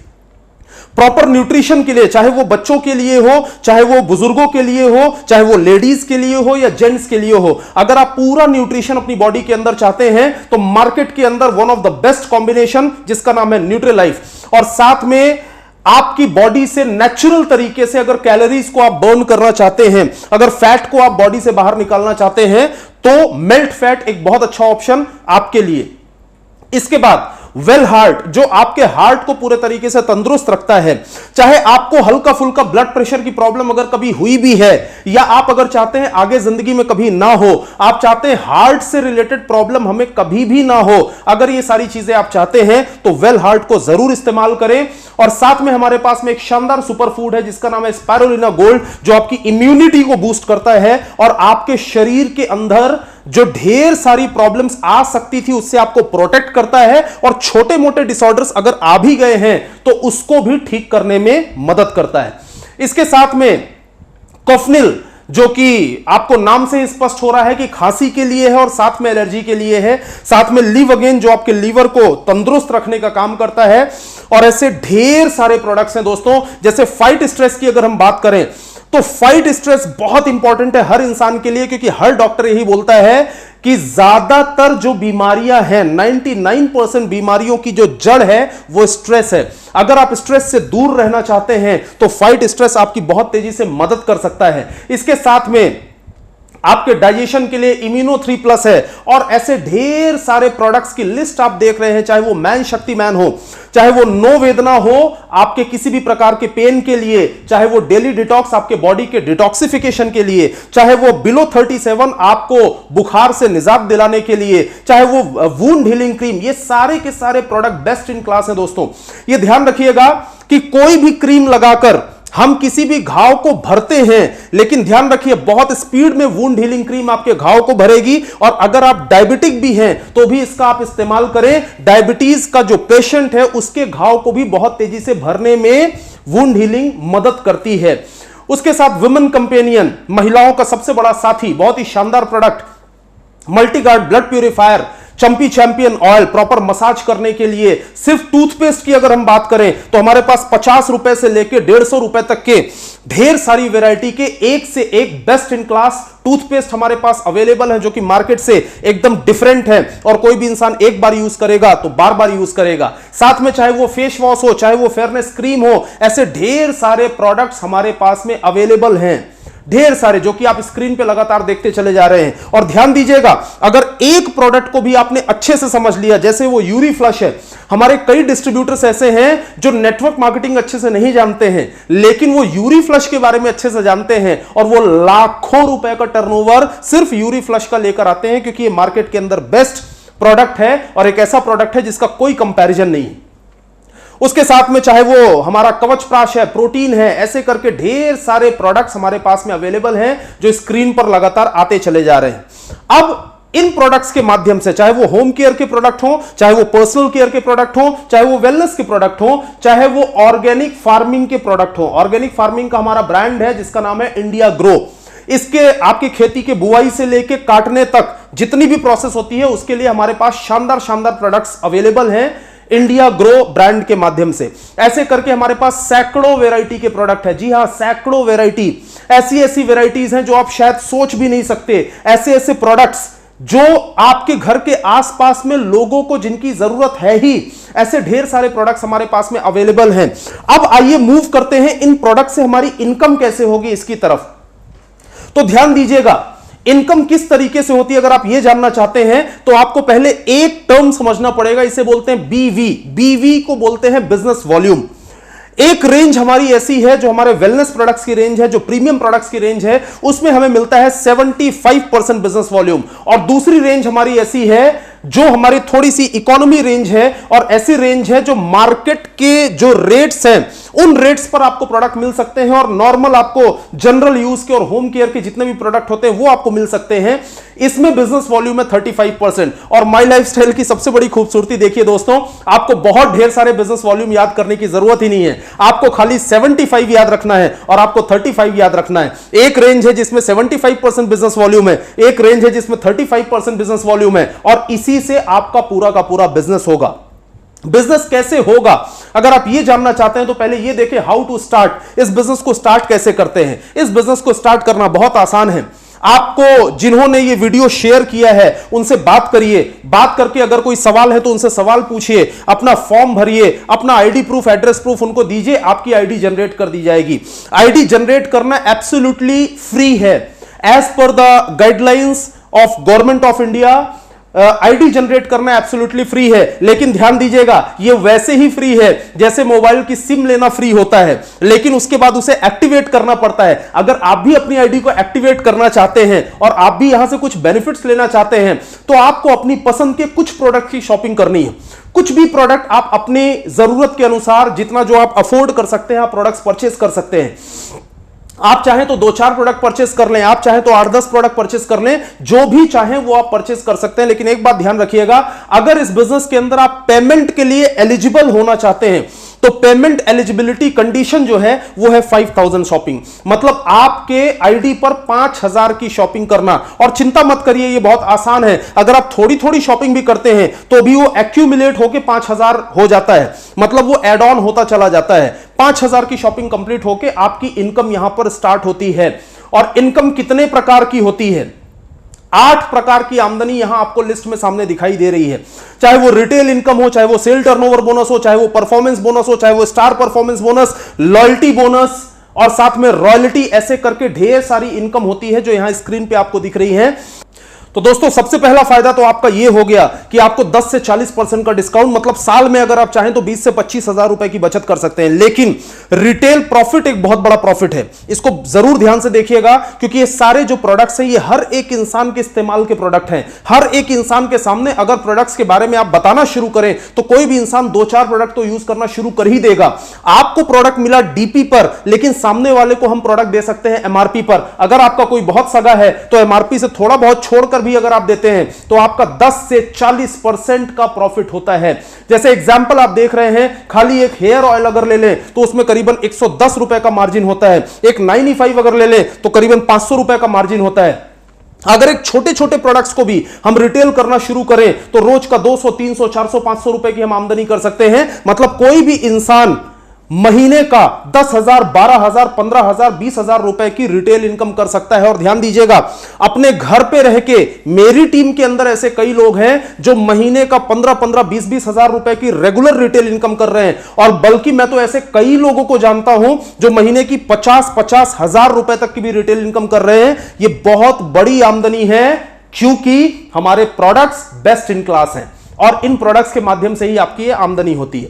प्रॉपर न्यूट्रिशन के लिए, चाहे वो बच्चों के लिए हो, चाहे वो बुजुर्गों के लिए हो, चाहे वो लेडीज के लिए हो या जेंट्स के लिए हो। अगर आप पूरा न्यूट्रिशन अपनी बॉडी के अंदर चाहते हैं तो मार्केट के अंदर one of the best combination जिसका नाम है न्यूट्रीलाइफ। और साथ में आपकी बॉडी से नेचुरल तरीके से अगर कैलोरीज को आप बर्न करना चाहते हैं, अगर फैट को आप बॉडी से बाहर निकालना चाहते हैं, तो मेल्ट फैट एक बहुत अच्छा ऑप्शन आपके लिए। इसके बाद वेल हार्ट, जो आपके हार्ट को पूरे तरीके से तंदुरुस्त रखता है। चाहे आपको हल्का फुल्का ब्लड प्रेशर की प्रॉब्लम अगर कभी हुई भी है, या आप अगर चाहते हैं आगे जिंदगी में कभी ना हो, आप चाहते हैं हार्ट से रिलेटेड प्रॉब्लम हमें कभी भी ना हो, अगर ये सारी चीजें आप चाहते हैं तो वेल हार्ट को जरूर इस्तेमाल करें। और साथ में हमारे पास में एक शानदार सुपर फूड है जिसका नाम है स्पाइरुलिना गोल्ड, जो आपकी इम्यूनिटी को बूस्ट करता है और आपके शरीर के अंदर जो ढेर सारी प्रॉब्लम्स आ सकती थी उससे आपको प्रोटेक्ट करता है और छोटे मोटे डिसऑर्डर्स अगर आ भी गए हैं तो उसको भी ठीक करने में मदद करता है। इसके साथ में कोफनिल, जो कि आपको नाम से स्पष्ट हो रहा है कि खांसी के लिए है और साथ में एलर्जी के लिए है। साथ में लिव अगेन, जो आपके लीवर को तंदुरुस्त रखने का काम करता है। और ऐसे ढेर सारे प्रोडक्ट्स हैं दोस्तों। जैसे फाइट स्ट्रेस की अगर हम बात करें तो फाइट स्ट्रेस बहुत इंपॉर्टेंट है हर इंसान के लिए, क्योंकि हर डॉक्टर यही बोलता है कि ज्यादातर जो बीमारियां हैं, 99% बीमारियों की जो जड़ है वो स्ट्रेस है। अगर आप स्ट्रेस से दूर रहना चाहते हैं तो फाइट स्ट्रेस आपकी बहुत तेजी से मदद कर सकता है। इसके साथ में आपके डाइजेशन के लिए इम्यूनो 3+ है और ऐसे ढेर सारे प्रोडक्ट्स की लिस्ट आप देख रहे हैं, चाहे वो मैन शक्ति मैन हो, चाहे वो नो वेदना हो आपके किसी भी प्रकार के पेन के लिए, चाहे वो डेली डिटॉक्स आपके बॉडी के डिटॉक्सिफिकेशन के लिए, चाहे वो बिलो 37 आपको बुखार से निजात दिलाने के लिए, चाहे वो वुंड हीलिंग क्रीम, ये सारे के सारे प्रोडक्ट बेस्ट इन क्लास है दोस्तों। ये ध्यान रखिएगा कि कोई भी क्रीम लगाकर हम किसी भी घाव को भरते हैं, लेकिन ध्यान रखिए बहुत स्पीड में वुंड हीलिंग क्रीम आपके घाव को भरेगी। और अगर आप डायबिटिक भी हैं तो भी इसका आप इस्तेमाल करें। डायबिटीज का जो पेशेंट है उसके घाव को भी बहुत तेजी से भरने में वुंड हीलिंग मदद करती है। उसके साथ वुमेन कंपेनियन, महिलाओं का सबसे बड़ा साथी, बहुत ही शानदार product, multiguard blood purifier, Champi champion oil, proper massage करने के लिए। सिर्फ टूथपेस्ट की अगर हम बात करें तो हमारे पास 50 रुपए से लेकर 150 रुपए तक के ढेर सारी वैरायटी के एक से एक बेस्ट इन क्लास टूथपेस्ट हमारे पास अवेलेबल है, जो कि मार्केट से एकदम डिफरेंट है और कोई भी इंसान एक बार यूज करेगा तो बार बार यूज करेगा। साथ में चाहे वो फेस वॉश हो, चाहे वो फेयरनेस क्रीम हो, ऐसे ढेर सारे प्रोडक्ट्स हमारे पास में अवेलेबल हैं। ढेर सारे, जो कि आप स्क्रीन पे लगातार देखते चले जा रहे हैं। और ध्यान दीजिएगा, अगर एक प्रोडक्ट को भी आपने अच्छे से समझ लिया, जैसे वो यूरी फ्लश है, हमारे कई डिस्ट्रीब्यूटर्स ऐसे हैं जो नेटवर्क मार्केटिंग अच्छे से नहीं जानते हैं, लेकिन वो यूरी फ्लश के बारे में अच्छे से जानते हैं, और वो लाखों रुपए का टर्नओवर सिर्फ यूरी फ्लश का लेकर आते हैं, क्योंकि ये मार्केट के अंदर बेस्ट प्रोडक्ट है और एक ऐसा प्रोडक्ट है जिसका कोई कंपैरिजन नहीं। उसके साथ में चाहे वो हमारा कवच प्राश है, प्रोटीन है, ऐसे करके ढेर सारे प्रोडक्ट्स हमारे पास में अवेलेबल हैं जो स्क्रीन पर लगातार आते चले जा रहे हैं। अब इन प्रोडक्ट्स के माध्यम से, चाहे वो होम केयर के प्रोडक्ट हो, चाहे वो पर्सनल केयर के प्रोडक्ट हो, चाहे वो वेलनेस के प्रोडक्ट हो, चाहे वो ऑर्गेनिक फार्मिंग के प्रोडक्ट हो। ऑर्गेनिक फार्मिंग का हमारा ब्रांड है जिसका नाम है इंडिया ग्रो। इसके आपकी खेती के बुआई से लेके काटने तक जितनी भी प्रोसेस होती है उसके लिए हमारे पास शानदार शानदार प्रोडक्ट्स अवेलेबल हैं इंडिया ग्रो ब्रांड के माध्यम से। ऐसे करके हमारे पास सैकड़ों वैरायटी के प्रोडक्ट है। जी हां, सैकड़ों वैरायटी, ऐसी ऐसी वैरायटीज हैं जो आप शायद सोच भी नहीं सकते। ऐसे ऐसे प्रोडक्ट्स जो आपके घर के आसपास में लोगों को जिनकी जरूरत है ही, ऐसे ढेर सारे प्रोडक्ट्स हमारे पास में अवेलेबल हैं। अब आइए मूव करते हैं इन प्रोडक्ट से हमारी इनकम कैसे होगी इसकी तरफ। तो ध्यान दीजिएगा, इनकम किस तरीके से होती है अगर आप यह जानना चाहते हैं तो आपको पहले एक टर्म समझना पड़ेगा, इसे बोलते हैं बीवी। बीवी को बोलते हैं बिजनेस वॉल्यूम। एक रेंज हमारी ऐसी है जो हमारे वेलनेस प्रोडक्ट्स की रेंज है, जो प्रीमियम प्रोडक्ट्स की रेंज है, उसमें हमें मिलता है 75% बिजनेस वॉल्यूम। और दूसरी रेंज हमारी ऐसी है जो हमारी थोड़ी सी इकोनॉमी रेंज है, और ऐसी रेंज है जो मार्केट के जो रेट्स हैं उन रेट्स पर आपको प्रोडक्ट मिल सकते हैं, और नॉर्मल आपको जनरल यूज के और होम केयर के जितने भी प्रोडक्ट होते हैं वो आपको मिल सकते हैं। इसमें बिजनेस वॉल्यूम है 35%। और माई लाइफस्टाइल की सबसे बड़ी खूबसूरती देखिए दोस्तों, आपको बहुत ढेर सारे बिजनेस वॉल्यूम याद करने की जरूरत ही नहीं है। आपको खाली 75 याद रखना है और आपको 35 याद रखना है। एक रेंज है जिसमें 75% बिजनेस वॉल्यूम है, एक रेंज है जिसमें 35% बिजनेस वॉल्यूम है, और इसी से आपका पूरा का पूरा बिजनेस होगा। बिजनेस कैसे होगा अगर आप ये जानना चाहते हैं तो पहले ये देखें हाउ टू स्टार्ट। इस बिजनेस को स्टार्ट कैसे करते हैं। इस बिजनेस को स्टार्ट करना बहुत आसान है। आपको जिन्होंने ये वीडियो शेयर किया है उनसे बात करिए, बात करके अगर कोई सवाल है तो उनसे सवाल पूछिए, अपना फॉर्म भरिए, अपना आईडी प्रूफ, एड्रेस प्रूफ उनको दीजिए, आपकी आईडी जनरेट कर दी जाएगी। आईडी जनरेट करना एब्सोल्युटली फ्री है as per the guidelines of government of India. ID generate करना एब्सोल्युटली फ्री है, लेकिन ध्यान दीजिएगा ये वैसे ही फ्री है जैसे मोबाइल की सिम लेना फ्री होता है, लेकिन उसके बाद उसे एक्टिवेट करना पड़ता है। अगर आप भी अपनी आईडी को एक्टिवेट करना चाहते हैं और आप भी यहां से कुछ बेनिफिट्स लेना चाहते हैं तो आपको अपनी पसंद के कुछ प्रोडक्ट की शॉपिंग करनी है। कुछ भी प्रोडक्ट आप अपनी जरूरत के अनुसार जितना जो आप अफोर्ड कर सकते हैं आप प्रोडक्ट्स परचेस कर सकते हैं। आप चाहें तो 2-4 प्रोडक्ट परचेस कर लें, आप चाहें तो 8-10 प्रोडक्ट परचेस कर लें, जो भी चाहें वो आप परचेस कर सकते हैं। लेकिन एक बात ध्यान रखिएगा, अगर इस बिजनेस के अंदर आप पेमेंट के लिए एलिजिबल होना चाहते हैं तो पेमेंट एलिजिबिलिटी कंडीशन जो है वो है 5000 शॉपिंग, मतलब आपके आईडी पर 5000 की शॉपिंग करना। और चिंता मत करिए, ये बहुत आसान है। अगर आप थोड़ी थोड़ी शॉपिंग भी करते हैं तो भी वो एक्यूमुलेट होकर 5000 हो जाता है, मतलब वो एड ऑन होता चला जाता है। 5000 की शॉपिंग कंप्लीट होकर आपकी इनकम यहां पर स्टार्ट होती है। और इनकम कितने प्रकार की होती है? 8 प्रकार की आमदनी यहां आपको लिस्ट में सामने दिखाई दे रही है। चाहे वो रिटेल इनकम हो, चाहे वो सेल टर्नओवर बोनस हो, चाहे वो परफॉर्मेंस बोनस हो, चाहे वो star performance bonus, loyalty bonus और साथ में रॉयल्टी, ऐसे करके ढेर सारी इनकम होती है जो यहां स्क्रीन पे आपको दिख रही है। तो दोस्तों सबसे पहला फायदा तो आपका यह हो गया कि आपको 10 से 40% का डिस्काउंट, मतलब साल में अगर आप चाहें तो 20 से 25 हजार रुपए की बचत कर सकते हैं। लेकिन रिटेल प्रॉफिट एक बहुत बड़ा प्रॉफिट है, इसको जरूर ध्यान से देखिएगा, क्योंकि ये सारे जो प्रोडक्ट्स हैं ये हर एक इंसान के इस्तेमाल के प्रोडक्ट हैं। हर एक इंसान के सामने अगर प्रोडक्ट्स के बारे में आप बताना शुरू करें तो कोई भी इंसान 2-4 प्रोडक्ट तो यूज करना शुरू कर ही देगा। आपको प्रोडक्ट मिला डीपी पर, लेकिन सामने वाले को हम प्रोडक्ट दे सकते हैं एमआरपी पर। अगर आपका कोई बहुत सगा है तो एमआरपी से थोड़ा बहुत छोड़कर भी अगर आप देते हैं तो आपका 10 से 40% का प्रॉफिट होता है। जैसे एग्जांपल आप देख रहे हैं, खाली एक हेयर ऑयल अगर ले लें तो उसमें करीबन 110 रुपए का मार्जिन होता है। एक 95 अगर ले लें तो करीबन 500 रुपए का मार्जिन होता है। अगर एक छोटे छोटे प्रोडक्ट्स को भी हम रिटेल करना शुरू करें तो रोज का 200, 300, 400, 500 रुपए की हम आमदनी कर सकते हैं। मतलब कोई भी इंसान महीने का 10,000, 12,000, 15,000, 20,000 रुपए की रिटेल इनकम कर सकता है। और ध्यान दीजिएगा, अपने घर पे रह के मेरी टीम के अंदर ऐसे कई लोग हैं जो महीने का 15-15, 20-20 हजार रुपए की रेगुलर रिटेल इनकम कर रहे हैं। और बल्कि मैं तो ऐसे कई लोगों को जानता हूं जो महीने की 50-50 हजार रुपए तक की भी रिटेल इनकम कर रहे हैं। यह बहुत बड़ी आमदनी है, क्योंकि हमारे प्रोडक्ट्स बेस्ट इन क्लास हैं और इन प्रोडक्ट्स के माध्यम से ही आपकी यह आमदनी होती है।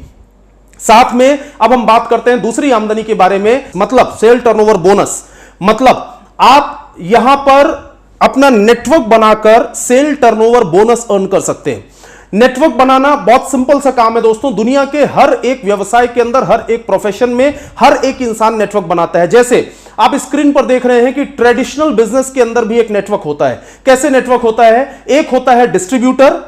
साथ में अब हम बात करते हैं दूसरी आमदनी के बारे में, मतलब सेल टर्नओवर बोनस। मतलब आप यहां पर अपना नेटवर्क बनाकर सेल टर्नओवर बोनस अर्न कर सकते हैं। नेटवर्क बनाना बहुत सिंपल सा काम है दोस्तों। दुनिया के हर एक व्यवसाय के अंदर, हर एक प्रोफेशन में हर एक इंसान नेटवर्क बनाता है। जैसे आप स्क्रीन पर देख रहे हैं कि ट्रेडिशनल बिजनेस के अंदर भी एक नेटवर्क होता है। कैसे नेटवर्क होता है? एक होता है डिस्ट्रीब्यूटर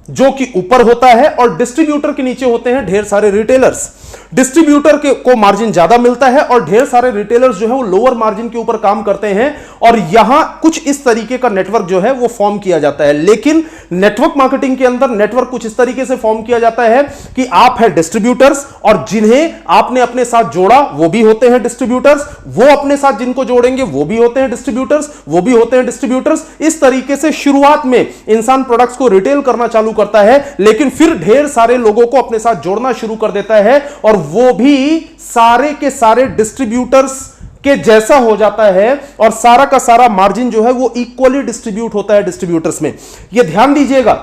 जो कि ऊपर होता है, और डिस्ट्रीब्यूटर के नीचे होते हैं ढेर सारे रिटेलर्स। डिस्ट्रीब्यूटर को मार्जिन ज्यादा मिलता है और ढेर सारे रिटेलर्स जो है वो लोअर मार्जिन के ऊपर काम करते हैं, और यहां कुछ इस तरीके का नेटवर्क जो है वो फॉर्म किया जाता है। लेकिन नेटवर्क मार्केटिंग के अंदर नेटवर्क कुछ इस तरीके से फॉर्म किया जाता है कि आप है डिस्ट्रीब्यूटर्स, और जिन्हें आपने अपने साथ जोड़ा वो भी होते हैं डिस्ट्रीब्यूटर्स, वो अपने साथ जिनको जोड़ेंगे वो भी होते हैं डिस्ट्रीब्यूटर्स, वो भी होते हैं डिस्ट्रीब्यूटर्स। इस तरीके से शुरुआत में इंसान प्रोडक्ट्स को रिटेल करना चालू करता है, लेकिन फिर ढेर सारे लोगों को अपने साथ जोड़ना शुरू कर देता है, और वो भी सारे के सारे डिस्ट्रीब्यूटर्स के जैसा हो जाता है, और सारा का सारा मार्जिन जो है वो इक्वली डिस्ट्रीब्यूट होता है डिस्ट्रीब्यूटर्स में। यह ध्यान दीजिएगा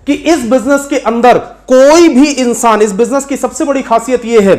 कि इस बिजनेस के अंदर कोई भी इंसान, इस बिजनेस की सबसे बड़ी खासियत यह है,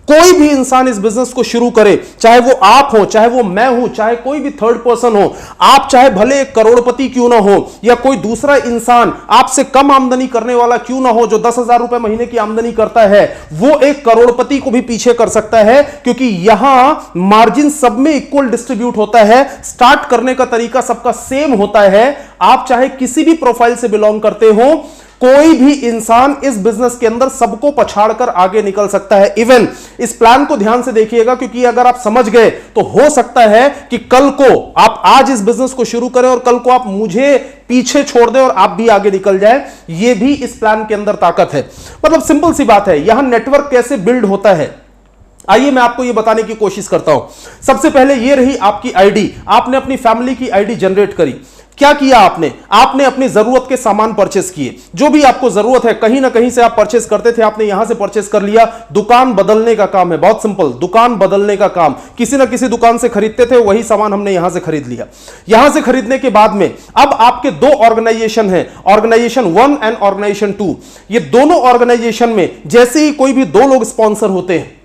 कोई भी इंसान इस बिजनेस को शुरू करे, चाहे वो आप हो, चाहे वो मैं हूं, चाहे कोई भी थर्ड पर्सन हो, आप चाहे भले एक करोड़पति क्यों ना हो, या कोई दूसरा इंसान आपसे कम आमदनी करने वाला क्यों ना हो जो 10,000 रुपए महीने की आमदनी करता है, वो एक करोड़पति को भी पीछे कर सकता है, क्योंकि यहां मार्जिन सब में इक्वल डिस्ट्रीब्यूट होता है। स्टार्ट करने का तरीका सबका सेम होता है। आप चाहे किसी भी प्रोफाइल से बिलोंग करते हो, कोई भी इंसान इस बिजनेस के अंदर सबको पछाड़कर आगे निकल सकता है। इवन इस प्लान को ध्यान से देखिएगा, क्योंकि अगर आप समझ गए तो हो सकता है कि कल को आप आज इस बिजनेस को शुरू करें और कल को आप मुझे पीछे छोड़ दें और आप भी आगे निकल जाए। यह भी इस प्लान के अंदर ताकत है। मतलब सिंपल सी बात है, यहां नेटवर्क कैसे बिल्ड होता है, आइए मैं आपको यह बताने की कोशिश करता हूं। सबसे पहले यह रही आपकी आईडी। आपने अपनी फैमिली की आईडी जनरेट करी। क्या किया आपने? आपने अपनी जरूरत के सामान परचेस किए। जो भी आपको जरूरत है, कहीं ना कहीं से आप परचेस करते थे, आपने यहां से परचेस कर लिया। दुकान बदलने का काम है, बहुत सिंपल, दुकान बदलने का काम। किसी ना किसी दुकान से खरीदते थे, वही सामान हमने यहां से खरीद लिया। यहां से खरीदने के बाद में अब आपके दो ऑर्गेनाइजेशन है, ऑर्गेनाइजेशन 1 एंड ऑर्गेनाइजेशन 2। ये दोनों ऑर्गेनाइजेशन में जैसे ही कोई भी दो लोग स्पॉन्सर होते हैं,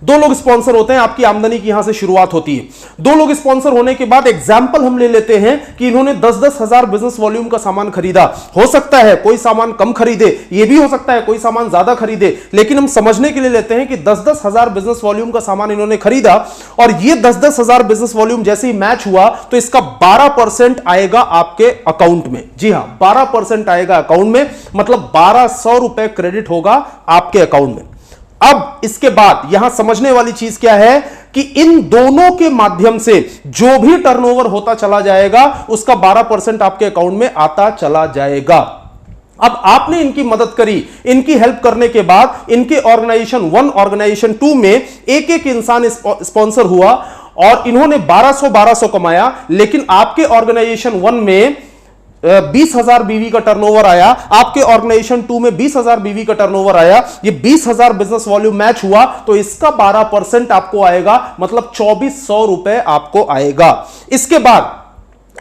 दो लोग स्पॉन्सर होते हैं, आपकी आमदनी की यहां से शुरुआत होती है। दो लोग स्पॉन्सर होने के बाद एग्जाम्पल हम ले लेते हैं कि इन्होंने 10-10 हजार बिजनेस वॉल्यूम का सामान खरीदा। हो सकता है कोई सामान कम खरीदे, यह भी हो सकता है कोई सामान ज्यादा खरीदे, लेकिन हम समझने के लिए लेते हैं कि 10-10 हजार बिजनेस वॉल्यूम का सामान इन्होंने खरीदा, और यह 10-10 हजार बिजनेस वॉल्यूम जैसे ही मैच हुआ तो इसका 12% आएगा आपके अकाउंट में। जी हां, 12% आएगा अकाउंट में, मतलब 1200 रुपए क्रेडिट होगा आपके अकाउंट में। अब इसके बाद यहां समझने वाली चीज क्या है कि इन दोनों के माध्यम से जो भी टर्नओवर होता चला जाएगा उसका 12% आपके अकाउंट में आता चला जाएगा। अब आपने इनकी मदद करी, इनकी हेल्प करने के बाद इनके ऑर्गेनाइजेशन 1 ऑर्गेनाइजेशन 2 में एक एक इंसान स्पॉन्सर हुआ और इन्होंने 1200 कमाया। लेकिन आपके ऑर्गेनाइजेशन 1 में 20,000 बीवी का टर्नओवर आया, आपके ऑर्गेनाइजेशन 2 में 20,000 बीवी का टर्नओवर आया। ये 20,000 बिजनेस वॉल्यूम मैच हुआ तो इसका 12% आपको आएगा, मतलब 2400 रुपए आपको आएगा। इसके बाद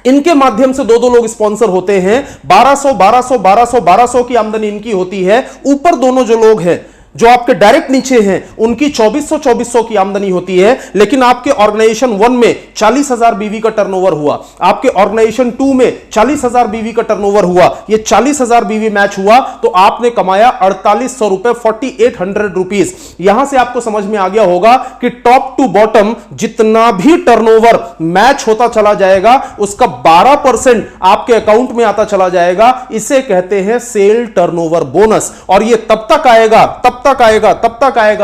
इनके माध्यम से दो लोग स्पॉन्सर होते हैं, 1200 की आमदनी इनकी होती है। ऊपर दोनों जो लोग हैं जो आपके डायरेक्ट नीचे हैं उनकी 2400 की आमदनी होती है। लेकिन आपके ऑर्गेनाइजेशन 1 में 40,000 बीवी का टर्नओवर हुआ, आपके ऑर्गेनाइजेशन 2 में 40,000 बीवी का टर्नओवर हुआ। ये 40,000 बीवी मैच हुआ तो आपने कमाया 4800 रुपए, 4800 रुपीज। यहां से आपको समझ में आ गया होगा कि टॉप टू बॉटम जितना भी टर्नओवर मैच होता चला जाएगा उसका 12% आपके अकाउंट में आता चला जाएगा। इसे कहते हैं सेल टर्नओवर बोनस। और यह तब तक आएगा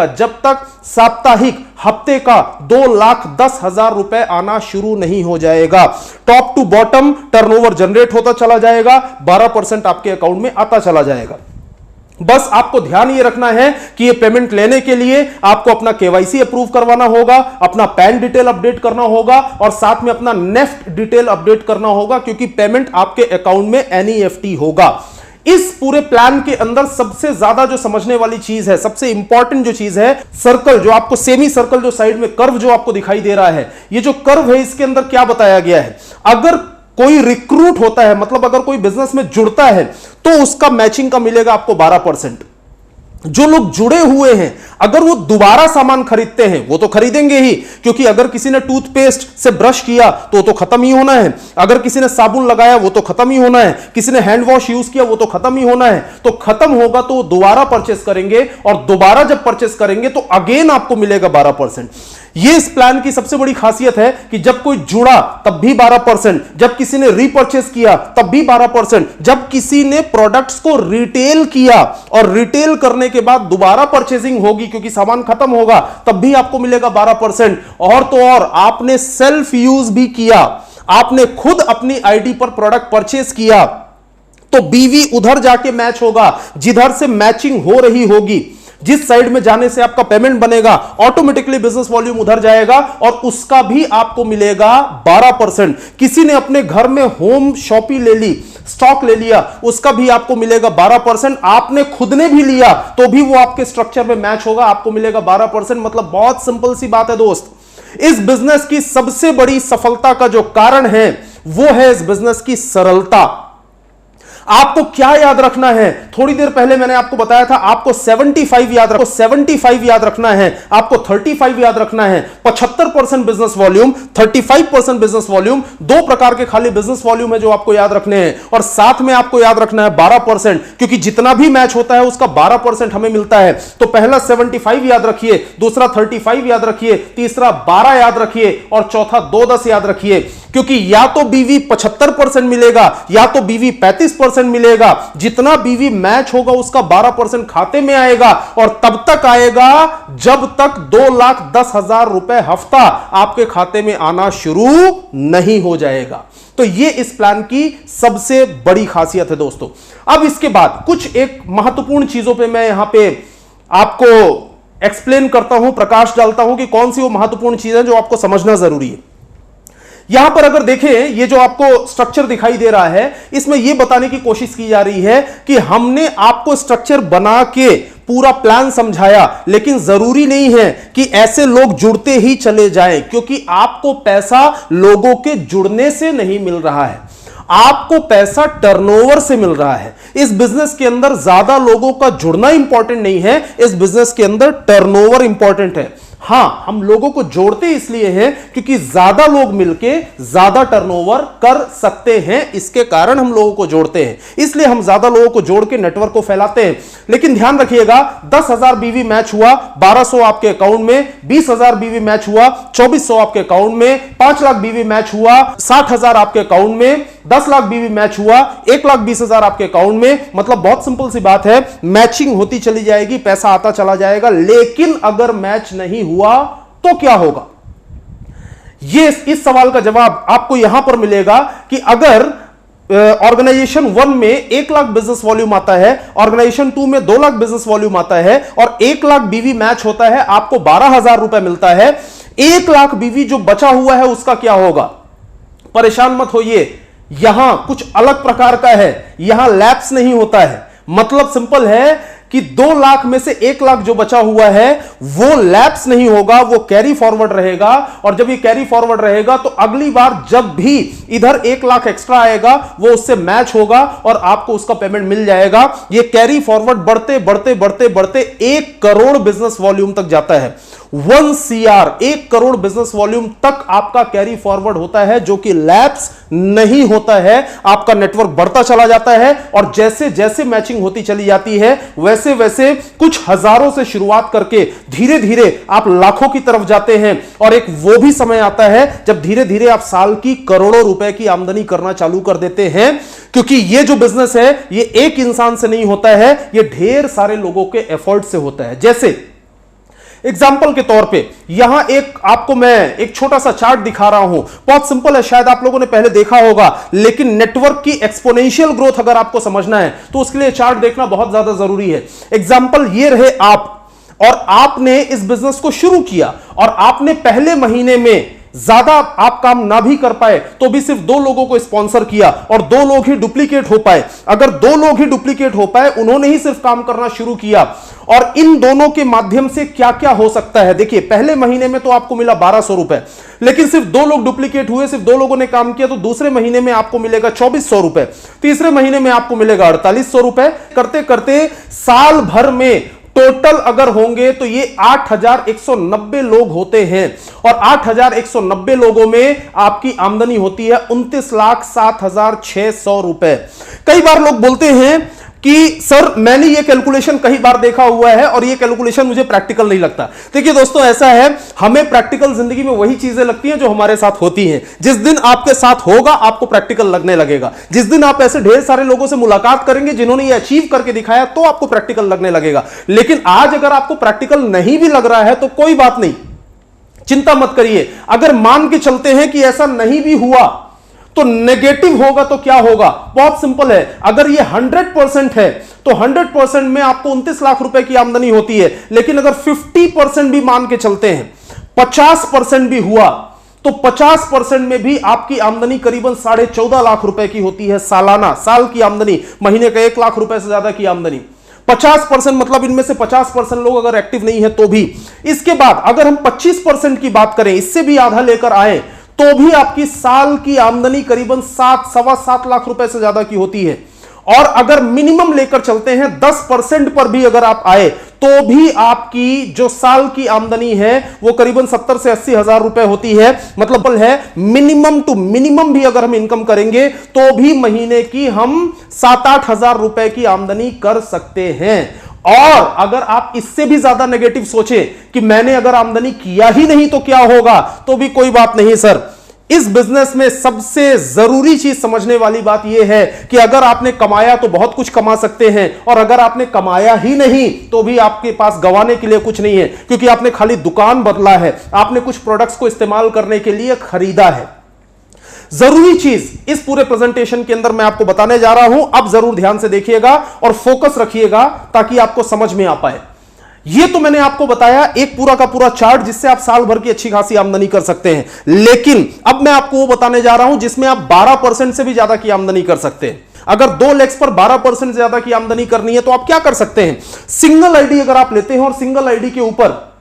जब तक साप्ताहिक, हफ्ते का 2,10,000 रुपए आना शुरू नहीं हो जाएगा। Top to bottom turnover generate होता चला जाएगा, 12% आपके अकाउंट में आता चला जाएगा। बस आपको ध्यान ये रखना है कि ये पेमेंट लेने के लिए आपको अपना केवाईसी अप्रूव करवाना होगा, अपना पैन डिटेल अपडेट करना होगा और साथ में अपना नेफ्ट डिटेल अपडेट करना होगा, क्योंकि पेमेंट आपके अकाउंट में एनईएफटी होगा। इस पूरे प्लान के अंदर सबसे ज्यादा जो समझने वाली चीज है, सबसे इंपॉर्टेंट जो चीज है, सर्कल जो आपको सेमी सर्कल जो साइड में कर्व जो आपको दिखाई दे रहा है, ये जो कर्व है इसके अंदर क्या बताया गया है। अगर कोई रिक्रूट होता है, मतलब अगर कोई बिजनेस में जुड़ता है तो उसका मैचिंग का मिलेगा आपको 12%। जो लोग जुड़े हुए हैं अगर वो दोबारा सामान खरीदते हैं वो तो खरीदेंगे ही, क्योंकि अगर किसी ने टूथपेस्ट से ब्रश किया तो खत्म ही होना है, अगर किसी ने साबुन लगाया वो तो खत्म ही होना है, किसी ने हैंड वॉश यूज किया वो तो खत्म ही होना है, तो खत्म होगा तो दोबारा परचेस करेंगे और दोबारा जब परचेस करेंगे तो अगेन आपको मिलेगा 12%। ये इस प्लान की सबसे बड़ी खासियत है कि जब कोई जुड़ा तब भी 12%, जब किसी ने रीपरचेस किया तब भी 12%, जब किसी ने प्रोडक्ट्स को रिटेल किया और रिटेल करने के बाद दोबारा परचेसिंग होगी क्योंकि सामान खत्म होगा तब भी आपको मिलेगा 12%। और तो और आपने सेल्फ यूज भी किया, आपने खुद अपनी आईडी पर प्रोडक्ट परचेस किया तो बीवी उधर जाके मैच होगा जिधर से मैचिंग हो रही होगी, जिस साइड में जाने से आपका पेमेंट बनेगा ऑटोमेटिकली बिजनेस वॉल्यूम उधर जाएगा और उसका भी आपको मिलेगा 12%। किसी ने अपने घर में होम शॉपिंग ले ली, स्टॉक ले लिया, उसका भी आपको मिलेगा 12%। आपने खुद ने भी लिया तो भी वो आपके स्ट्रक्चर में मैच होगा, आपको मिलेगा 12%। मतलब बहुत सिंपल सी बात है दोस्त, इस बिजनेस की सबसे बड़ी सफलता का जो कारण है वो है इस बिजनेस की सरलता। आपको क्या याद रखना है, थोड़ी देर पहले मैंने आपको बताया था आपको 75 याद रखो, 75 याद रखना है, आपको 35 याद रखना है। 75% बिजनेस वॉल्यूम, 35% बिजनेस वॉल्यूम, दो प्रकार के खाली बिजनेस वॉल्यूम है जो आपको याद रखने हैं। और साथ में आपको याद रखना है 12%, क्योंकि जितना भी मैच होता है उसका 12% हमें मिलता है। तो पहला 75 याद रखिए, दूसरा 35 याद रखिए, तीसरा 12 याद रखिए और चौथा 2-10 याद रखिए, क्योंकि या तो बीवी 75% मिलेगा या तो बीवी 35% मिलेगा। जितना बीवी मैच होगा उसका 12% खाते में आएगा और तब तक आएगा जब तक 2,10,000 रुपए हफ्ता आपके खाते में आना शुरू नहीं हो जाएगा। तो यह इस प्लान की सबसे बड़ी खासियत है दोस्तों। अब इसके बाद कुछ एक महत्वपूर्ण चीजों पे मैं यहां पे आपको एक्सप्लेन करता हूं, प्रकाश डालता हूं कि कौन सी वो महत्वपूर्ण चीज है जो आपको समझना जरूरी है। यहां पर अगर देखें, ये जो आपको स्ट्रक्चर दिखाई दे रहा है इसमें यह बताने की कोशिश की जा रही है कि हमने आपको स्ट्रक्चर बना के पूरा प्लान समझाया, लेकिन जरूरी नहीं है कि ऐसे लोग जुड़ते ही चले जाएं, क्योंकि आपको पैसा लोगों के जुड़ने से नहीं मिल रहा है, आपको पैसा टर्नओवर से मिल रहा है। इस बिजनेस के अंदर ज्यादा लोगों का जुड़ना इंपॉर्टेंट नहीं है, इस बिजनेस के अंदर टर्नओवर इंपॉर्टेंट है। हां, हम लोगों को जोड़ते इसलिए हैं क्योंकि ज्यादा लोग मिलके ज्यादा टर्नओवर कर सकते हैं, इसके कारण हम लोगों को जोड़ते हैं, इसलिए हम ज्यादा लोगों को जोड़ के नेटवर्क को फैलाते हैं। लेकिन ध्यान रखिएगा, 10,000 बीवी मैच हुआ, 1,200 आपके अकाउंट में, 20,000 बीवी मैच हुआ, 2,400 आपके अकाउंट में, 5 लाख बीवी मैच हुआ, 60,000 आपके अकाउंट में, 10 लाख बीवी मैच हुआ, 1,20,000 आपके अकाउंट में। मतलब बहुत सिंपल सी बात है, मैचिंग होती चली जाएगी, पैसा आता चला जाएगा। लेकिन अगर मैच नहीं हुआ तो क्या होगा? ये इस सवाल का जवाब आपको यहां पर मिलेगा कि अगर ऑर्गेनाइजेशन 1 में 1 लाख बिजनेस वॉल्यूम आता है, ऑर्गेनाइजेशन 2 में 2 लाख बिजनेस वॉल्यूम आता है और 1 लाख बीवी मैच होता है, आपको 12,000 रुपए मिलता है। 1 लाख बीवी जो बचा हुआ है उसका क्या होगा? परेशान मत होइए, यहां कुछ अलग प्रकार का है, यहां लैप्स नहीं होता है। मतलब सिंपल है कि 2 लाख में से 1 लाख जो बचा हुआ है वो लैप्स नहीं होगा, वो कैरी फॉरवर्ड रहेगा। और जब ये कैरी फॉरवर्ड रहेगा तो अगली बार जब भी इधर 1 लाख एक्स्ट्रा आएगा वो उससे मैच होगा और आपको उसका पेमेंट मिल जाएगा। ये कैरी फॉरवर्ड बढ़ते बढ़ते बढ़ते बढ़ते 1 करोड़ बिजनेस वॉल्यूम तक जाता है। 1 CR, 1 करोड़ बिजनेस वॉल्यूम तक आपका कैरी फॉरवर्ड होता है, जो कि लैप्स नहीं होता है। आपका नेटवर्क बढ़ता चला जाता है और जैसे जैसे मैचिंग होती चली जाती है वैसे वैसे कुछ हजारों से शुरुआत करके धीरे धीरे आप लाखों की तरफ जाते हैं। और एक वो भी समय आता है जब धीरे धीरे आप साल की करोड़ों रुपए की आमदनी करना चालू कर देते हैं, क्योंकि ये जो बिजनेस है ये एक इंसान से नहीं होता है, ये ढेर सारे लोगों के एफर्ट से होता है। जैसे एग्जाम्पल के तौर पे यहां आपको मैं एक छोटा सा चार्ट दिखा रहा हूं, बहुत सिंपल है, शायद आप लोगों ने पहले देखा होगा, लेकिन नेटवर्क की एक्सपोनेंशियल ग्रोथ अगर आपको समझना है तो उसके लिए चार्ट देखना बहुत ज्यादा जरूरी है। एग्जाम्पल ये रहे आप, और आपने इस बिजनेस को शुरू किया और आपने पहले महीने में ज्यादा आप काम ना भी कर पाए तो भी सिर्फ 2 लोगों को स्पॉन्सर किया और 2 लोग ही डुप्लीकेट हो पाए। अगर 2 लोग ही डुप्लीकेट हो पाए, उन्होंने ही सिर्फ काम करना शुरू किया, और इन दोनों के माध्यम से क्या क्या हो सकता है। देखिए, पहले महीने में तो आपको मिला 1200 रुपए, लेकिन सिर्फ 2 लोग डुप्लीकेट हुए, सिर्फ 2 लोगों ने काम किया, तो दूसरे महीने में आपको मिलेगा 2400 रुपए, तीसरे महीने में आपको मिलेगा 4800 रुपए। करते करते साल भर में टोटल अगर होंगे तो ये 8190 लोग होते हैं, और 8190 लोगों में आपकी आमदनी होती है 29,07,600 रुपए। कई बार लोग बोलते हैं कि सर मैंने ये कैलकुलेशन कई बार देखा हुआ है और ये कैलकुलेशन मुझे प्रैक्टिकल नहीं लगता। देखिए दोस्तों, ऐसा है, हमें प्रैक्टिकल जिंदगी में वही चीजें लगती हैं जो हमारे साथ होती हैं। जिस दिन आपके साथ होगा आपको प्रैक्टिकल लगने लगेगा। जिस दिन आप ऐसे ढेर सारे लोगों से मुलाकात करेंगे जिन्होंने ये अचीव करके दिखाया तो आपको प्रैक्टिकल लगने लगेगा। लेकिन आज अगर आपको प्रैक्टिकल नहीं भी लग रहा है तो कोई बात नहीं, चिंता मत करिए। अगर मान के चलते हैं कि ऐसा नहीं भी हुआ तो नेगेटिव होगा तो क्या होगा, बहुत सिंपल है। अगर ये 100% है तो 100% में आपको 29 लाख रुपए की आमदनी होती है, लेकिन अगर 50% भी मान के चलते हैं, 50% भी हुआ तो 50% में भी आपकी आमदनी करीबन 14.5 लाख रुपए की होती है सालाना, साल की आमदनी, महीने का 1 लाख रुपए से ज्यादा की आमदनी। 50% मतलब इनमें से 50% लोग अगर एक्टिव नहीं है तो भी। इसके बाद अगर हम 25% की बात करें, इससे भी आधा लेकर आए, तो भी आपकी साल की आमदनी करीबन 7-7.25 लाख रुपए से ज्यादा की होती है। और अगर मिनिमम लेकर चलते हैं 10% पर भी अगर आप आए तो भी आपकी जो साल की आमदनी है वो करीबन 70 से 80 हजार रुपए होती है। मतलब है मिनिमम टू मिनिमम भी अगर हम इनकम करेंगे तो भी महीने की हम 7-8 हजार रुपए की आमदनी कर सकते हैं। और अगर आप इससे भी ज्यादा नेगेटिव सोचे कि मैंने अगर आमदनी किया ही नहीं तो क्या होगा, तो भी कोई बात नहीं सर। इस बिजनेस में सबसे जरूरी चीज समझने वाली बात यह है कि अगर आपने कमाया तो बहुत कुछ कमा सकते हैं, और अगर आपने कमाया ही नहीं तो भी आपके पास गंवाने के लिए कुछ नहीं है, क्योंकि आपने खाली दुकान बदला है, आपने कुछ प्रोडक्ट्स को इस्तेमाल करने के लिए खरीदा है। जरूरी चीज इस पूरे प्रेजेंटेशन के अंदर मैं आपको बताने जा रहा हूं, अब जरूर ध्यान से देखिएगा और फोकस रखिएगा ताकि आपको समझ में आ पाए। ये तो मैंने आपको बताया एक पूरा का पूरा चार्ट जिससे आप साल भर की अच्छी खासी आमदनी कर सकते हैं, लेकिन अब मैं आपको वो बताने जा रहा हूं जिसमें आप 12% से भी ज्यादा की आमदनी कर सकते हैं। अगर 2 लेग्स पर 12% से ज्यादा की आमदनी करनी है तो आप क्या कर सकते हैं। सिंगल आईडी अगर आप लेते हैं और सिंगल आईडी के ऊपर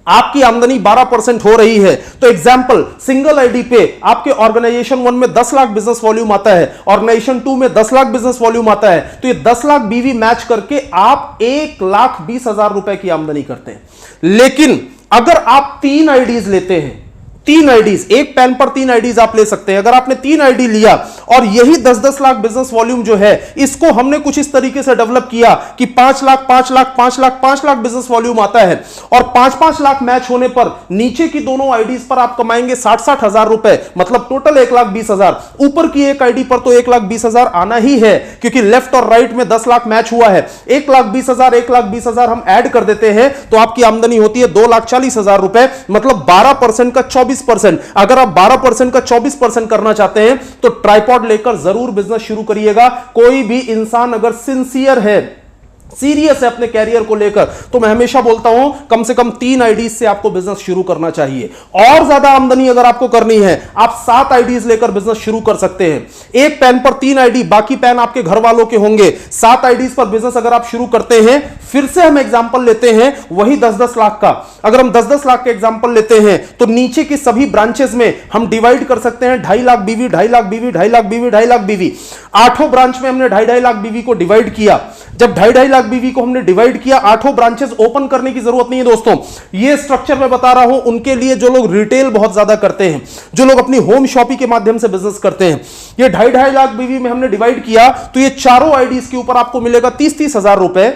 आपकी आमदनी 12% हो रही है, तो एग्जांपल सिंगल आईडी पे आपके ऑर्गेनाइजेशन 1 में 10 लाख बिजनेस वॉल्यूम आता है, ऑर्गेनाइजेशन 2 में 10 लाख बिजनेस वॉल्यूम आता है, तो ये 10 लाख बीवी मैच करके आप 1,20,000 रुपए की आमदनी करते हैं। लेकिन अगर आप 3 आईडीज लेते हैं, 3 आईडीज, एक पैन पर 3 आईडीज आप ले सकते हैं। अगर आपने 3 आईडी लिया और यही 10-10 लाख बिजनेस वॉल्यूम जो है इसको हमने कुछ इस तरीके से डेवलप किया कि 5 लाख 5 लाख 5 लाख 5 लाख बिजनेस वॉल्यूम आता है, और 5-5 लाख मैच होने पर नीचे की दोनों आईडीज पर आप कमाएंगे 60-60 हजार रुपए, मतलब टोटल 1,20,000। ऊपर की एक आईडी पर तो 1,20,000 आना ही है, क्योंकि लेफ्ट और राइट में 10 लाख मैच हुआ है। 1,20,000 1,20,000 हम ऐड कर देते हैं तो आपकी आमदनी होती है 2,40,000 रुपए, मतलब 12% का 24%। अगर आप 12% का 24% करना चाहते हैं तो ट्राइपॉड लेकर जरूर बिजनेस शुरू करिएगा। कोई भी इंसान अगर सिंसियर है, सीरियस है अपने कैरियर को लेकर, तो मैं हमेशा बोलता हूं कम से कम 3 आईडीज से आपको बिजनेस शुरू करना चाहिए। और ज्यादा आमदनी अगर आपको करनी है, आप 7 आईडीज लेकर बिजनेस शुरू कर सकते हैं। एक पैन पर 3 आईडी, बाकी पैन आपके घर वालों के होंगे। 7 आईडीज पर बिजनेस अगर आप शुरू करते हैं, फिर से हम एग्जांपल लेते हैं वही 10-10 लाख का। अगर हम 10-10 लाख के एग्जांपल लेते हैं तो नीचे की सभी ब्रांचेस में हम डिवाइड कर सकते हैं 2.5 लाख बीवी, 2.5 लाख बीवी, 2.5 लाख बीवी, 2.5 लाख बीवी। 8 ब्रांच में हमने 2.5 लाख बीवी को डिवाइड किया। जब 2.5 लाख बीवी को हमने डिवाइड किया, 8 ब्रांचेस ओपन करने की जरूरत नहीं है दोस्तों। ये स्ट्रक्चर मैं बता रहा हूं उनके लिए जो लोग रिटेल बहुत ज्यादा करते हैं, जो लोग अपनी होम शॉपिंग के माध्यम से बिजनेस करते हैं। ये 2.5 लाख बीवी में हमने डिवाइड किया तो ये चारों आईडीज के ऊपर आपको मिलेगा 30-30 हजार रुपए।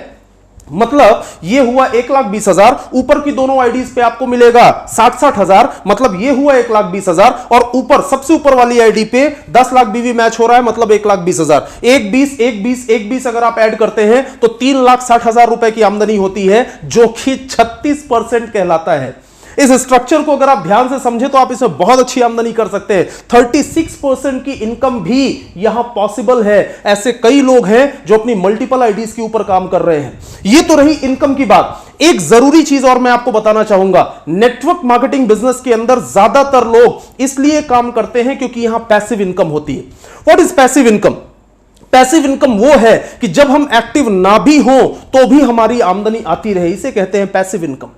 मतलब ये हुआ 1,20,000, ऊपर की दोनों आईडीज पे आपको मिलेगा 60,000, मतलब ये हुआ 1,20,000, और ऊपर सबसे ऊपर वाली आईडी पे 10 लाख बीवी मैच हो रहा है, मतलब 1,20,000। 1,20,1,20,1,20 अगर आप ऐड करते हैं तो 3,60,000 रुपए की आमदनी होती है, जो कि 36% कहलाता है। इस स्ट्रक्चर को अगर आप ध्यान से समझे तो आप इसमें बहुत अच्छी आमदनी कर सकते हैं। 36% की इनकम भी यहां पॉसिबल है। ऐसे कई लोग हैं जो अपनी मल्टीपल आईडीज के ऊपर काम कर रहे हैं। ये तो रही इनकम की बात। एक जरूरी चीज और मैं आपको बताना चाहूंगा, नेटवर्क मार्केटिंग बिजनेस के अंदर ज्यादातर लोग इसलिए काम करते हैं क्योंकि यहां पैसिव इनकम होती है। What is passive income? Passive income वो है कि जब हम एक्टिव ना भी हो तो भी हमारी आमदनी आती रहे, इसे कहते हैं पैसिव इनकम।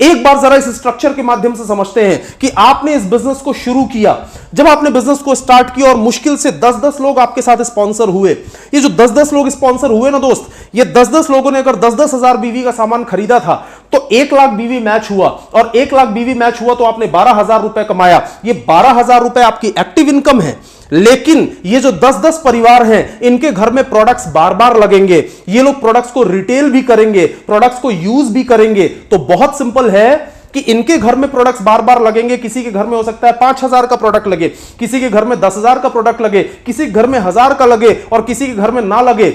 एक बार जरा इस स्ट्रक्चर के माध्यम से समझते हैं कि आपने इस बिजनेस को शुरू किया। जब आपने बिजनेस को स्टार्ट किया और मुश्किल से 10-10 लोग आपके साथ स्पॉन्सर हुए, ये जो 10-10 लोग स्पॉन्सर हुए ना दोस्त, ये 10-10 लोगों ने अगर 10-10 हजार बीवी का सामान खरीदा था तो 1 लाख बीवी मैच हुआ, और 1 लाख बीवी मैच हुआ तो आपने 12,000 रुपए कमाया। ये 12,000 रुपए आपकी एक्टिव इनकम है। लेकिन ये जो 10-10 परिवार हैं, इनके घर में प्रोडक्ट्स बार बार लगेंगे, ये लोग प्रोडक्ट्स को रिटेल भी करेंगे, प्रोडक्ट्स को यूज भी करेंगे। तो बहुत सिंपल है कि इनके घर में प्रोडक्ट्स बार बार लगेंगे। किसी के घर में हो सकता है 5,000 का प्रोडक्ट लगे, किसी के घर में 10,000 का प्रोडक्ट लगे, किसी के घर में 1,000 का लगे, और किसी के घर में ना लगे।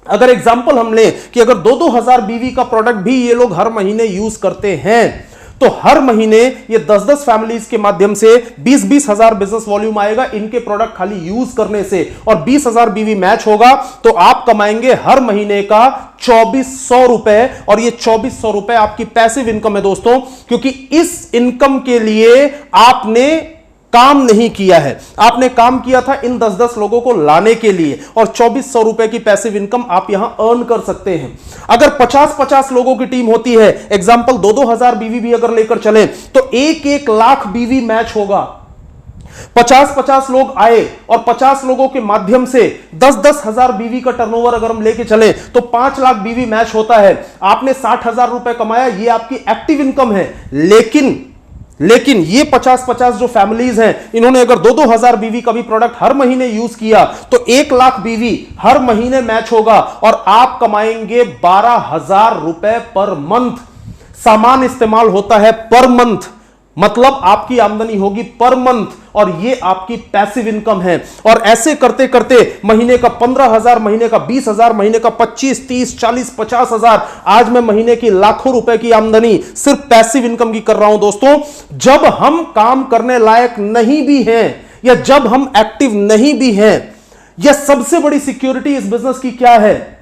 अगर एग्जाम्पल हम लें कि अगर 2-2 हजार बीवी का प्रोडक्ट भी ये लोग हर महीने यूज करते हैं, तो हर महीने ये 10-10 फैमिलीज के माध्यम से 20-20 हजार बिजनेस वॉल्यूम आएगा इनके प्रोडक्ट खाली यूज करने से, और 20,000 बीवी मैच होगा तो आप कमाएंगे हर महीने का 2,400 रुपए। और ये 2,400 रुपए आपकी पैसिव इनकम है दोस्तों, क्योंकि इस इनकम के लिए आपने काम नहीं किया है, आपने काम किया था इन 10-10 लोगों को लाने के लिए, और 2,400 रुपए की पैसिव इनकम आप यहां अर्न कर सकते हैं। अगर 50-50 लोगों की टीम होती है, एग्जांपल 2-2 हजार बीवी भी अगर लेकर चले, तो 1-1 लाख बीवी मैच होगा। 50-50 लोग आए और 50 लोगों के माध्यम से 10-10 हजार बीवी का टर्नओवर अगर हम लेके चले तो 5 लाख बीवी मैच होता है। आपने 60,000 रुपए कमाया, ये आपकी एक्टिव इनकम है। लेकिन ये 50-50 जो फैमिलीज हैं, इन्होंने अगर 2-2 हजार बीवी का भी प्रोडक्ट हर महीने यूज किया तो 1 लाख बीवी हर महीने मैच होगा, और आप कमाएंगे 12,000 रुपए पर मंथ। सामान इस्तेमाल होता है पर मंथ, मतलब आपकी आमदनी होगी पर मंथ, और ये आपकी पैसिव इनकम है। और ऐसे करते करते महीने का 15,000, महीने का 20,000, महीने का 25, 30, 40, 50,000, आज मैं महीने की लाखों रुपए की आमदनी सिर्फ पैसिव इनकम की कर रहा हूं दोस्तों। जब हम काम करने लायक नहीं भी हैं, या जब हम एक्टिव नहीं भी हैं, यह सबसे बड़ी सिक्योरिटी इस बिजनेस की क्या है?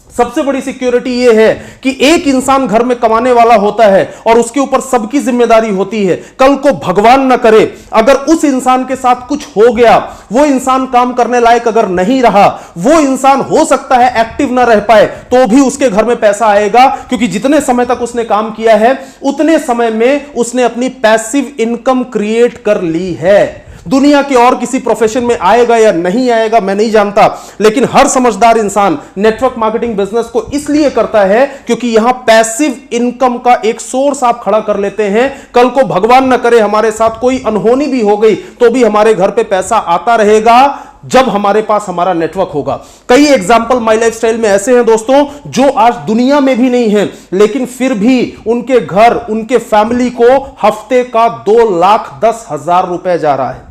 सबसे बड़ी सिक्योरिटी यह है कि एक इंसान घर में कमाने वाला होता है और उसके ऊपर सबकी जिम्मेदारी होती है। कल को भगवान न करे अगर उस इंसान के साथ कुछ हो गया, वो इंसान काम करने लायक अगर नहीं रहा, वो इंसान हो सकता है एक्टिव ना रह पाए, तो भी उसके घर में पैसा आएगा, क्योंकि जितने समय तक उसने काम किया है उतने समय में उसने अपनी पैसिव इनकम क्रिएट कर ली है। दुनिया के और किसी प्रोफेशन में आएगा या नहीं आएगा मैं नहीं जानता, लेकिन हर समझदार इंसान नेटवर्क मार्केटिंग बिजनेस को इसलिए करता है क्योंकि यहां पैसिव इनकम का एक सोर्स आप खड़ा कर लेते हैं। कल को भगवान न करे हमारे साथ कोई अनहोनी भी हो गई तो भी हमारे घर पे पैसा आता रहेगा, जब हमारे पास हमारा नेटवर्क होगा। कई एग्जाम्पल माई लाइफ स्टाइल में ऐसे हैं दोस्तों जो आज दुनिया में भी नहीं हैं, लेकिन फिर भी उनके घर, उनके फैमिली को हफ्ते का 2,10,000 रुपए जा रहा है,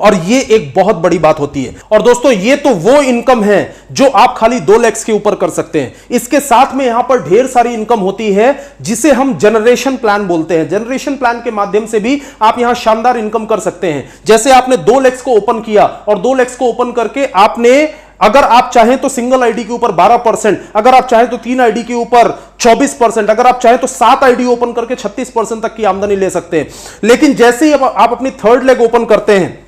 और ये एक बहुत बड़ी बात होती है। और दोस्तों ये तो वो इनकम है जो आप खाली 2 लाख के ऊपर कर सकते हैं। इसके साथ में यहां पर ढेर सारी इनकम होती है जिसे हम जनरेशन प्लान बोलते हैं। जनरेशन प्लान के माध्यम से भी आप यहां शानदार इनकम कर सकते हैं। जैसे आपने 2 लाख को ओपन किया, और 2 लाख को ओपन करके आपने, अगर आप चाहें तो सिंगल आईडी के ऊपर 12%, अगर आप चाहें तो 3 आईडी के ऊपर 24%, अगर आप चाहें तो 7 आईडी ओपन करके 36% तक की आमदनी ले सकते हैं। लेकिन जैसे ही आप अपनी 3rd लेग ओपन करते हैं,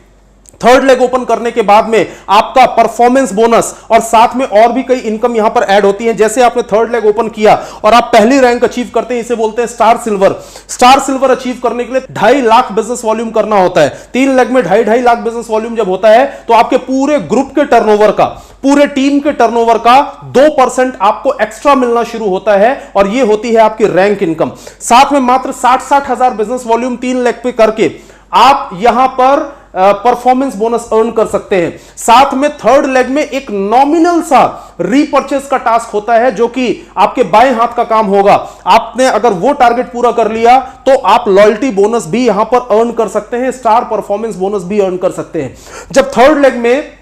3rd लेग ओपन करने के बाद में आपका परफॉर्मेंस बोनस और साथ में और भी कई इनकम यहां पर ऐड होती है। जैसे आपने 3rd लेग ओपन किया और आप पहली रैंक अचीव करते हैं, इसे बोलते हैं star silver. Star silver achieve करने के लिए 2.5 लाख बिजनेस वॉल्यूम करना होता है। 3 लेग में 2.5 लाख बिजनेस वॉल्यूम जब होता है तो आपके पूरे ग्रुप के टर्नओवर का, पूरे टीम के टर्नओवर का 2% आपको एक्स्ट्रा मिलना शुरू होता है, और यह होती है आपकी रैंक इनकम। साथ में मात्र 60-60 हजार बिजनेस वॉल्यूम 3 लाख पे करके आप यहां पर परफॉर्मेंस बोनस अर्न कर सकते हैं। साथ में थर्ड लेग में एक नॉमिनल सा रीपर्चेस का टास्क होता है जो कि आपके बाएं हाथ का काम होगा। आपने अगर वो टारगेट पूरा कर लिया तो आप लॉयल्टी बोनस भी यहां पर अर्न कर सकते हैं, स्टार परफॉर्मेंस बोनस भी अर्न कर सकते हैं। जब थर्ड लेग में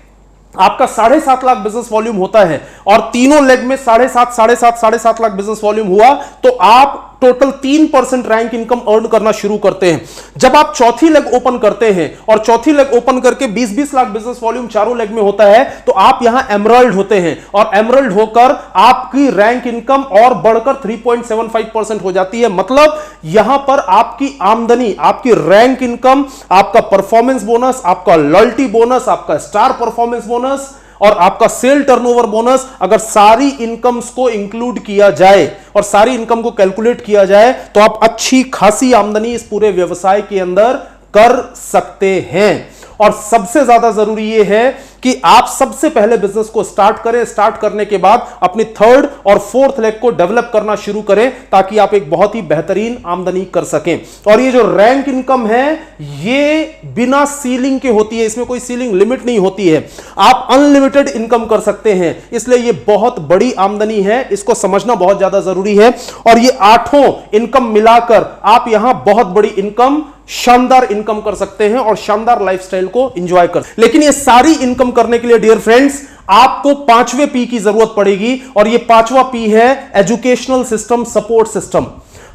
आपका 7.5 लाख बिजनेस वॉल्यूम होता है और तीनों लेग में 7.5 लाख बिजनेस वॉल्यूम हुआ तो आप टोटल 3% रैंक इनकम अर्न करना शुरू करते हैं। जब आप चौथी लेग ओपन करते हैं और चौथी लेग ओपन करके 20-20 लाख बिजनेस वॉल्यूम चारों लेग में होता है तो आप यहां एमरल्ड होते हैं और एमरल्ड होकर आपकी रैंक इनकम और बढ़कर 3.75% हो जाती है। मतलब यहां पर आपकी आमदनी, आपकी रैंक इनकम, आपका परफॉर्मेंस बोनस, आपका लॉयल्टी बोनस, आपका स्टार परफॉर्मेंस बोनस और आपका सेल टर्नओवर बोनस, अगर सारी इनकम्स को इंक्लूड किया जाए और सारी इनकम को कैलकुलेट किया जाए तो आप अच्छी खासी आमदनी इस पूरे व्यवसाय के अंदर कर सकते हैं। और सबसे ज्यादा जरूरी यह है कि आप सबसे पहले बिजनेस को स्टार्ट करें, स्टार्ट करने के बाद अपनी थर्ड और फोर्थ लेग को डेवलप करना शुरू करें ताकि आप एक बहुत ही बेहतरीन आमदनी कर सकें। और ये जो रैंक इनकम है ये बिना सीलिंग के होती है, इसमें कोई सीलिंग लिमिट नहीं होती है, आप अनलिमिटेड इनकम कर सकते हैं। इसलिए ये बहुत बड़ी आमदनी है, इसको समझना बहुत ज्यादा जरूरी है। और ये 8 इनकम मिलाकर आप यहां बहुत बड़ी इनकम, शानदार इनकम कर सकते हैं और शानदार लाइफस्टाइल को एंजॉय कर। लेकिन ये सारी इनकम करने के लिए डियर फ्रेंड्स आपको 5वें पी की जरूरत पड़ेगी और ये 5वां पी है educational system, support system.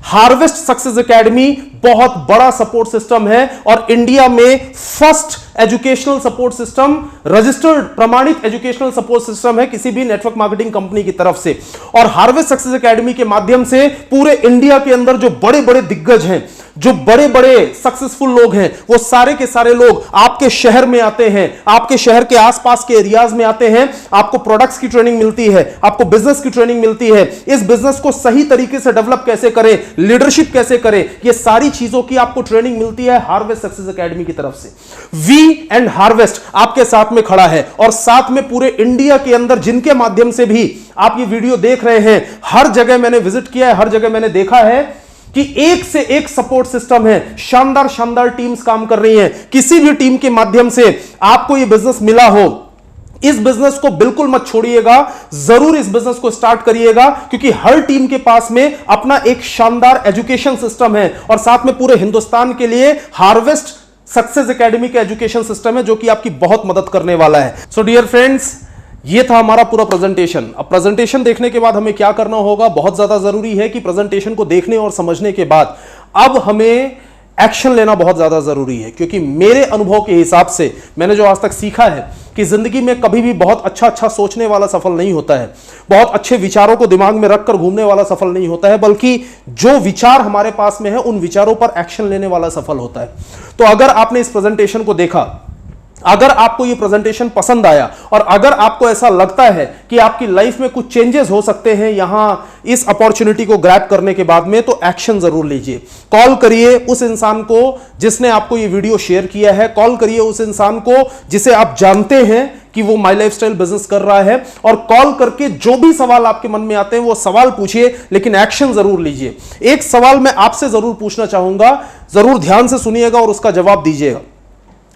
Harvest success academy बहुत बड़ा सपोर्ट सिस्टम है और इंडिया में first educational support system, registered प्रमाणित एजुकेशनल सपोर्ट सिस्टम है किसी भी नेटवर्क मार्केटिंग कंपनी की तरफ से। और हार्वेस्ट सक्सेस एकेडमी के माध्यम से पूरे इंडिया के अंदर जो बड़े बड़े दिग्गज हैं, जो बड़े बड़े सक्सेसफुल लोग हैं, वो सारे के सारे लोग आपके शहर में आते हैं, आपके शहर के आसपास के एरियाज में आते हैं। आपको प्रोडक्ट्स की ट्रेनिंग मिलती है, आपको बिजनेस की ट्रेनिंग मिलती है, इस बिजनेस को सही तरीके से डेवलप कैसे करें, लीडरशिप कैसे करें, ये सारी चीजों की आपको ट्रेनिंग मिलती है हार्वेस्ट सक्सेस एकेडमी की तरफ से। वी एंड हार्वेस्ट आपके साथ में खड़ा है और साथ में पूरे इंडिया के अंदर जिनके माध्यम से भी आप ये वीडियो देख रहे हैं, हर जगह मैंने विजिट किया है, हर जगह मैंने देखा है कि एक से एक सपोर्ट सिस्टम है, शानदार शानदार टीम्स काम कर रही हैं। किसी भी टीम के माध्यम से आपको यह बिजनेस मिला हो, इस बिजनेस को बिल्कुल मत छोड़िएगा, जरूर इस बिजनेस को स्टार्ट करिएगा क्योंकि हर टीम के पास में अपना एक शानदार एजुकेशन सिस्टम है और साथ में पूरे हिंदुस्तान के लिए हार्वेस्ट सक्सेस एकेडमी का एजुकेशन सिस्टम है जो कि आपकी बहुत मदद करने वाला है। सो डियर फ्रेंड्स, ये था हमारा पूरा प्रेजेंटेशन। अब प्रेजेंटेशन देखने के बाद हमें क्या करना होगा, बहुत ज्यादा जरूरी है कि प्रेजेंटेशन को देखने और समझने के बाद अब हमें एक्शन लेना बहुत ज्यादा जरूरी है। क्योंकि मेरे अनुभव के हिसाब से मैंने जो आज तक सीखा है कि जिंदगी में कभी भी बहुत अच्छा सोचने वाला सफल नहीं होता है, बहुत अच्छे विचारों को दिमाग में रखकर घूमने वाला सफल नहीं होता है, बल्कि जो विचार हमारे पास में है उन विचारों पर एक्शन लेने वाला सफल होता है। तो अगर आपने इस प्रेजेंटेशन को देखा, अगर आपको यह प्रेजेंटेशन पसंद आया और अगर आपको ऐसा लगता है कि आपकी लाइफ में कुछ चेंजेस हो सकते हैं यहां इस अपॉर्चुनिटी को ग्रैब करने के बाद में, तो एक्शन जरूर लीजिए। कॉल करिए उस इंसान को जिसने आपको यह वीडियो शेयर किया है, कॉल करिए उस इंसान को जिसे आप जानते हैं कि वो माई लाइफस्टाइल बिजनेस कर रहा है और कॉल करके जो भी सवाल आपके मन में आते हैं वो सवाल पूछिए, लेकिन एक्शन जरूर लीजिए। एक सवाल मैं आपसे जरूर पूछना चाहूंगा, जरूर ध्यान से सुनिएगा और उसका जवाब दीजिएगा।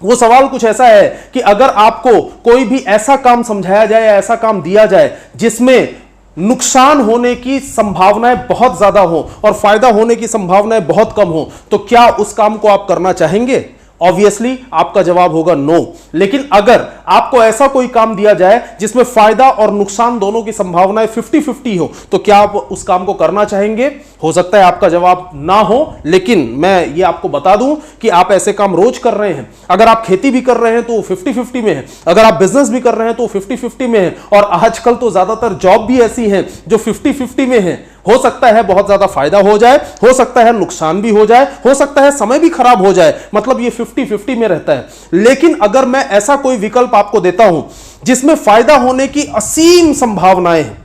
वो सवाल कुछ ऐसा है कि अगर आपको कोई भी ऐसा काम समझाया जाए या ऐसा काम दिया जाए जिसमें नुकसान होने की संभावनाएं बहुत ज्यादा हो और फायदा होने की संभावनाएं बहुत कम हो, तो क्या उस काम को आप करना चाहेंगे? ऑब्वियसली आपका जवाब होगा नो। लेकिन अगर आपको ऐसा कोई काम दिया जाए जिसमें फायदा और नुकसान दोनों की संभावनाएं 50-50 हो, तो क्या आप उस काम को करना चाहेंगे? हो सकता है आपका जवाब ना हो, लेकिन मैं ये आपको बता दूं कि आप ऐसे काम रोज कर रहे हैं। अगर आप खेती भी कर रहे हैं तो 50-50 में है, अगर आप बिजनेस भी कर रहे हैं तो 50-50 में है, और आजकल तो ज्यादातर जॉब भी ऐसी हैं जो 50-50 में है। हो सकता है बहुत ज्यादा फायदा हो जाए, हो सकता है नुकसान भी हो जाए, हो सकता है समय भी खराब हो जाए, मतलब ये 50-50 में रहता है। लेकिन अगर मैं ऐसा कोई विकल्प आपको देता हूं जिसमें फायदा होने की असीम संभावनाएं हैं,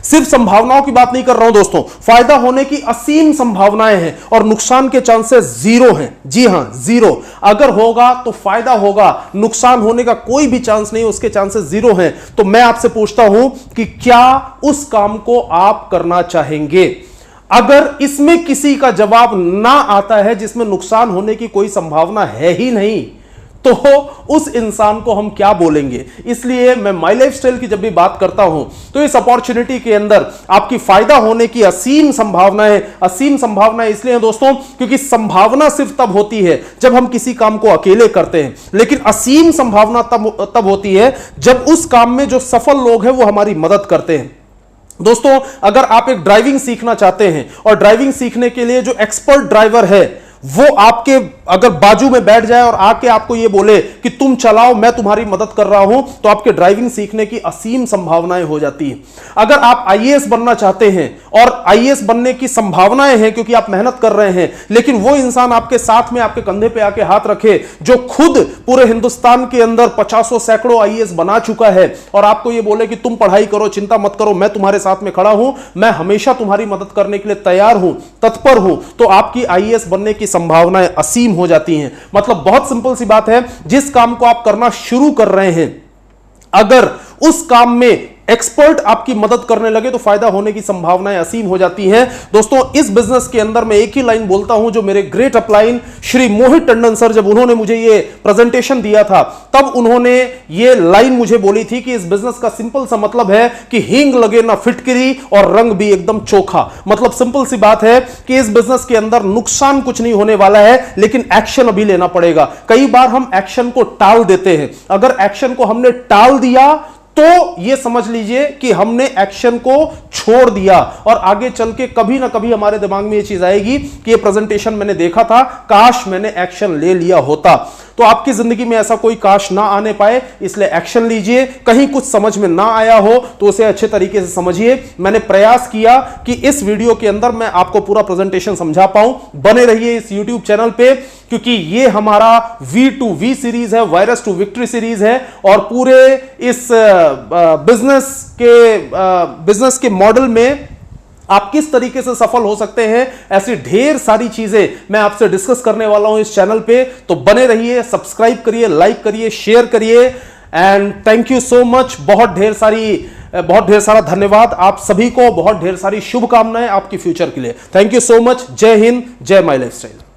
सिर्फ संभावनाओं की बात नहीं कर रहा हूं दोस्तों, फायदा होने की असीम संभावनाएं हैं और नुकसान के चांसेस जीरो हैं। जी हां, जीरो। अगर होगा तो फायदा होगा, नुकसान होने का कोई भी चांस नहीं, उसके चांसेस जीरो हैं। तो मैं आपसे पूछता हूं कि क्या उस काम को आप करना चाहेंगे? अगर इसमें किसी का जवाब ना आता है जिसमें नुकसान होने की कोई संभावना है ही नहीं, तो उस इंसान को हम क्या बोलेंगे। इसलिए मैं माई लाइफ स्टाइल की जब भी बात करता हूं तो इस अपॉर्चुनिटी के अंदर आपकी फायदा होने की असीम संभावनाएं इसलिए हैं दोस्तों क्योंकि संभावना सिर्फ तब होती है जब हम किसी काम को अकेले करते हैं, लेकिन असीम संभावना तब होती है जब उस काम में जो सफल लोग हैं वो हमारी मदद करते हैं। दोस्तों, अगर आप एक ड्राइविंग सीखना चाहते हैं और ड्राइविंग सीखने के लिए जो एक्सपर्ट ड्राइवर है वो आपके अगर बाजू में बैठ जाए और आके आपको ये बोले कि तुम चलाओ, मैं तुम्हारी मदद कर रहा हूं, तो आपके ड्राइविंग सीखने की असीम संभावनाएं हो जाती हैं। अगर आप आईएएस बनना चाहते हैं और आईएएस बनने की संभावनाएं हैं क्योंकि आप मेहनत कर रहे हैं, लेकिन वो इंसान आपके साथ में आपके कंधे पे आके हाथ रखे जो खुद पूरे हिंदुस्तान के अंदर 50 सैकड़ों आईएएस बना चुका है और आपको ये बोले कि तुम पढ़ाई करो, चिंता मत करो, मैं तुम्हारे साथ में खड़ा हूं, मैं हमेशा तुम्हारी मदद करने के लिए तैयार हूं, तत्पर हूं, तो आपकी आईएएस बनने की संभावनाएं असीम हो जाती हैं। मतलब बहुत सिंपल सी बात है, जिस काम को आप करना शुरू कर रहे हैं अगर उस काम में एक्सपर्ट आपकी मदद करने लगे तो फायदा होने की संभावनाएं असीम हो जाती हैं। दोस्तों, इस बिजनेस के अंदर मैं एक ही लाइन बोलता हूं जो मेरे ग्रेट अपलाइन श्री मोहित टंडन सर जब उन्होंने मुझे ये प्रेजेंटेशन दिया था तब उन्होंने ये लाइन मुझे बोली थी कि इस बिजनेस का सिंपल सा मतलब है कि हींग लगे ना फिटकरी और रंग भी एकदम चोखा। मतलब सिंपल सी बात है कि इस बिजनेस के अंदर नुकसान कुछ नहीं होने वाला है, लेकिन एक्शन अभी लेना पड़ेगा। कई बार हम एक्शन को टाल देते हैं, अगर एक्शन को हमने टाल दिया तो यह समझ लीजिए कि हमने एक्शन को छोड़ दिया और आगे चल के कभी ना कभी हमारे दिमाग में यह चीज आएगी कि यह प्रेजेंटेशन मैंने देखा था, काश मैंने एक्शन ले लिया होता। तो आपकी जिंदगी में ऐसा कोई काश ना आने पाए, इसलिए एक्शन लीजिए। कहीं कुछ समझ में ना आया हो तो उसे अच्छे तरीके से समझिए। मैंने प्रयास किया कि इस वीडियो के अंदर मैं आपको पूरा प्रेजेंटेशन समझा पाऊं। बने रहिए इस यूट्यूब चैनल पे क्योंकि ये हमारा V2V सीरीज है, वायरस टू विक्ट्री सीरीज है और पूरे इस बिजनेस के मॉडल में आप किस तरीके से सफल हो सकते हैं, ऐसी ढेर सारी चीजें मैं आपसे डिस्कस करने वाला हूं इस चैनल पे। तो बने रहिए, सब्सक्राइब करिए, लाइक करिए, शेयर करिए and thank you so much. बहुत ढेर सारा धन्यवाद आप सभी को, बहुत ढेर सारी शुभकामनाएं आपकी फ्यूचर के लिए। Thank you so much. जय हिंद, जय माई लाइफ स्टाइल।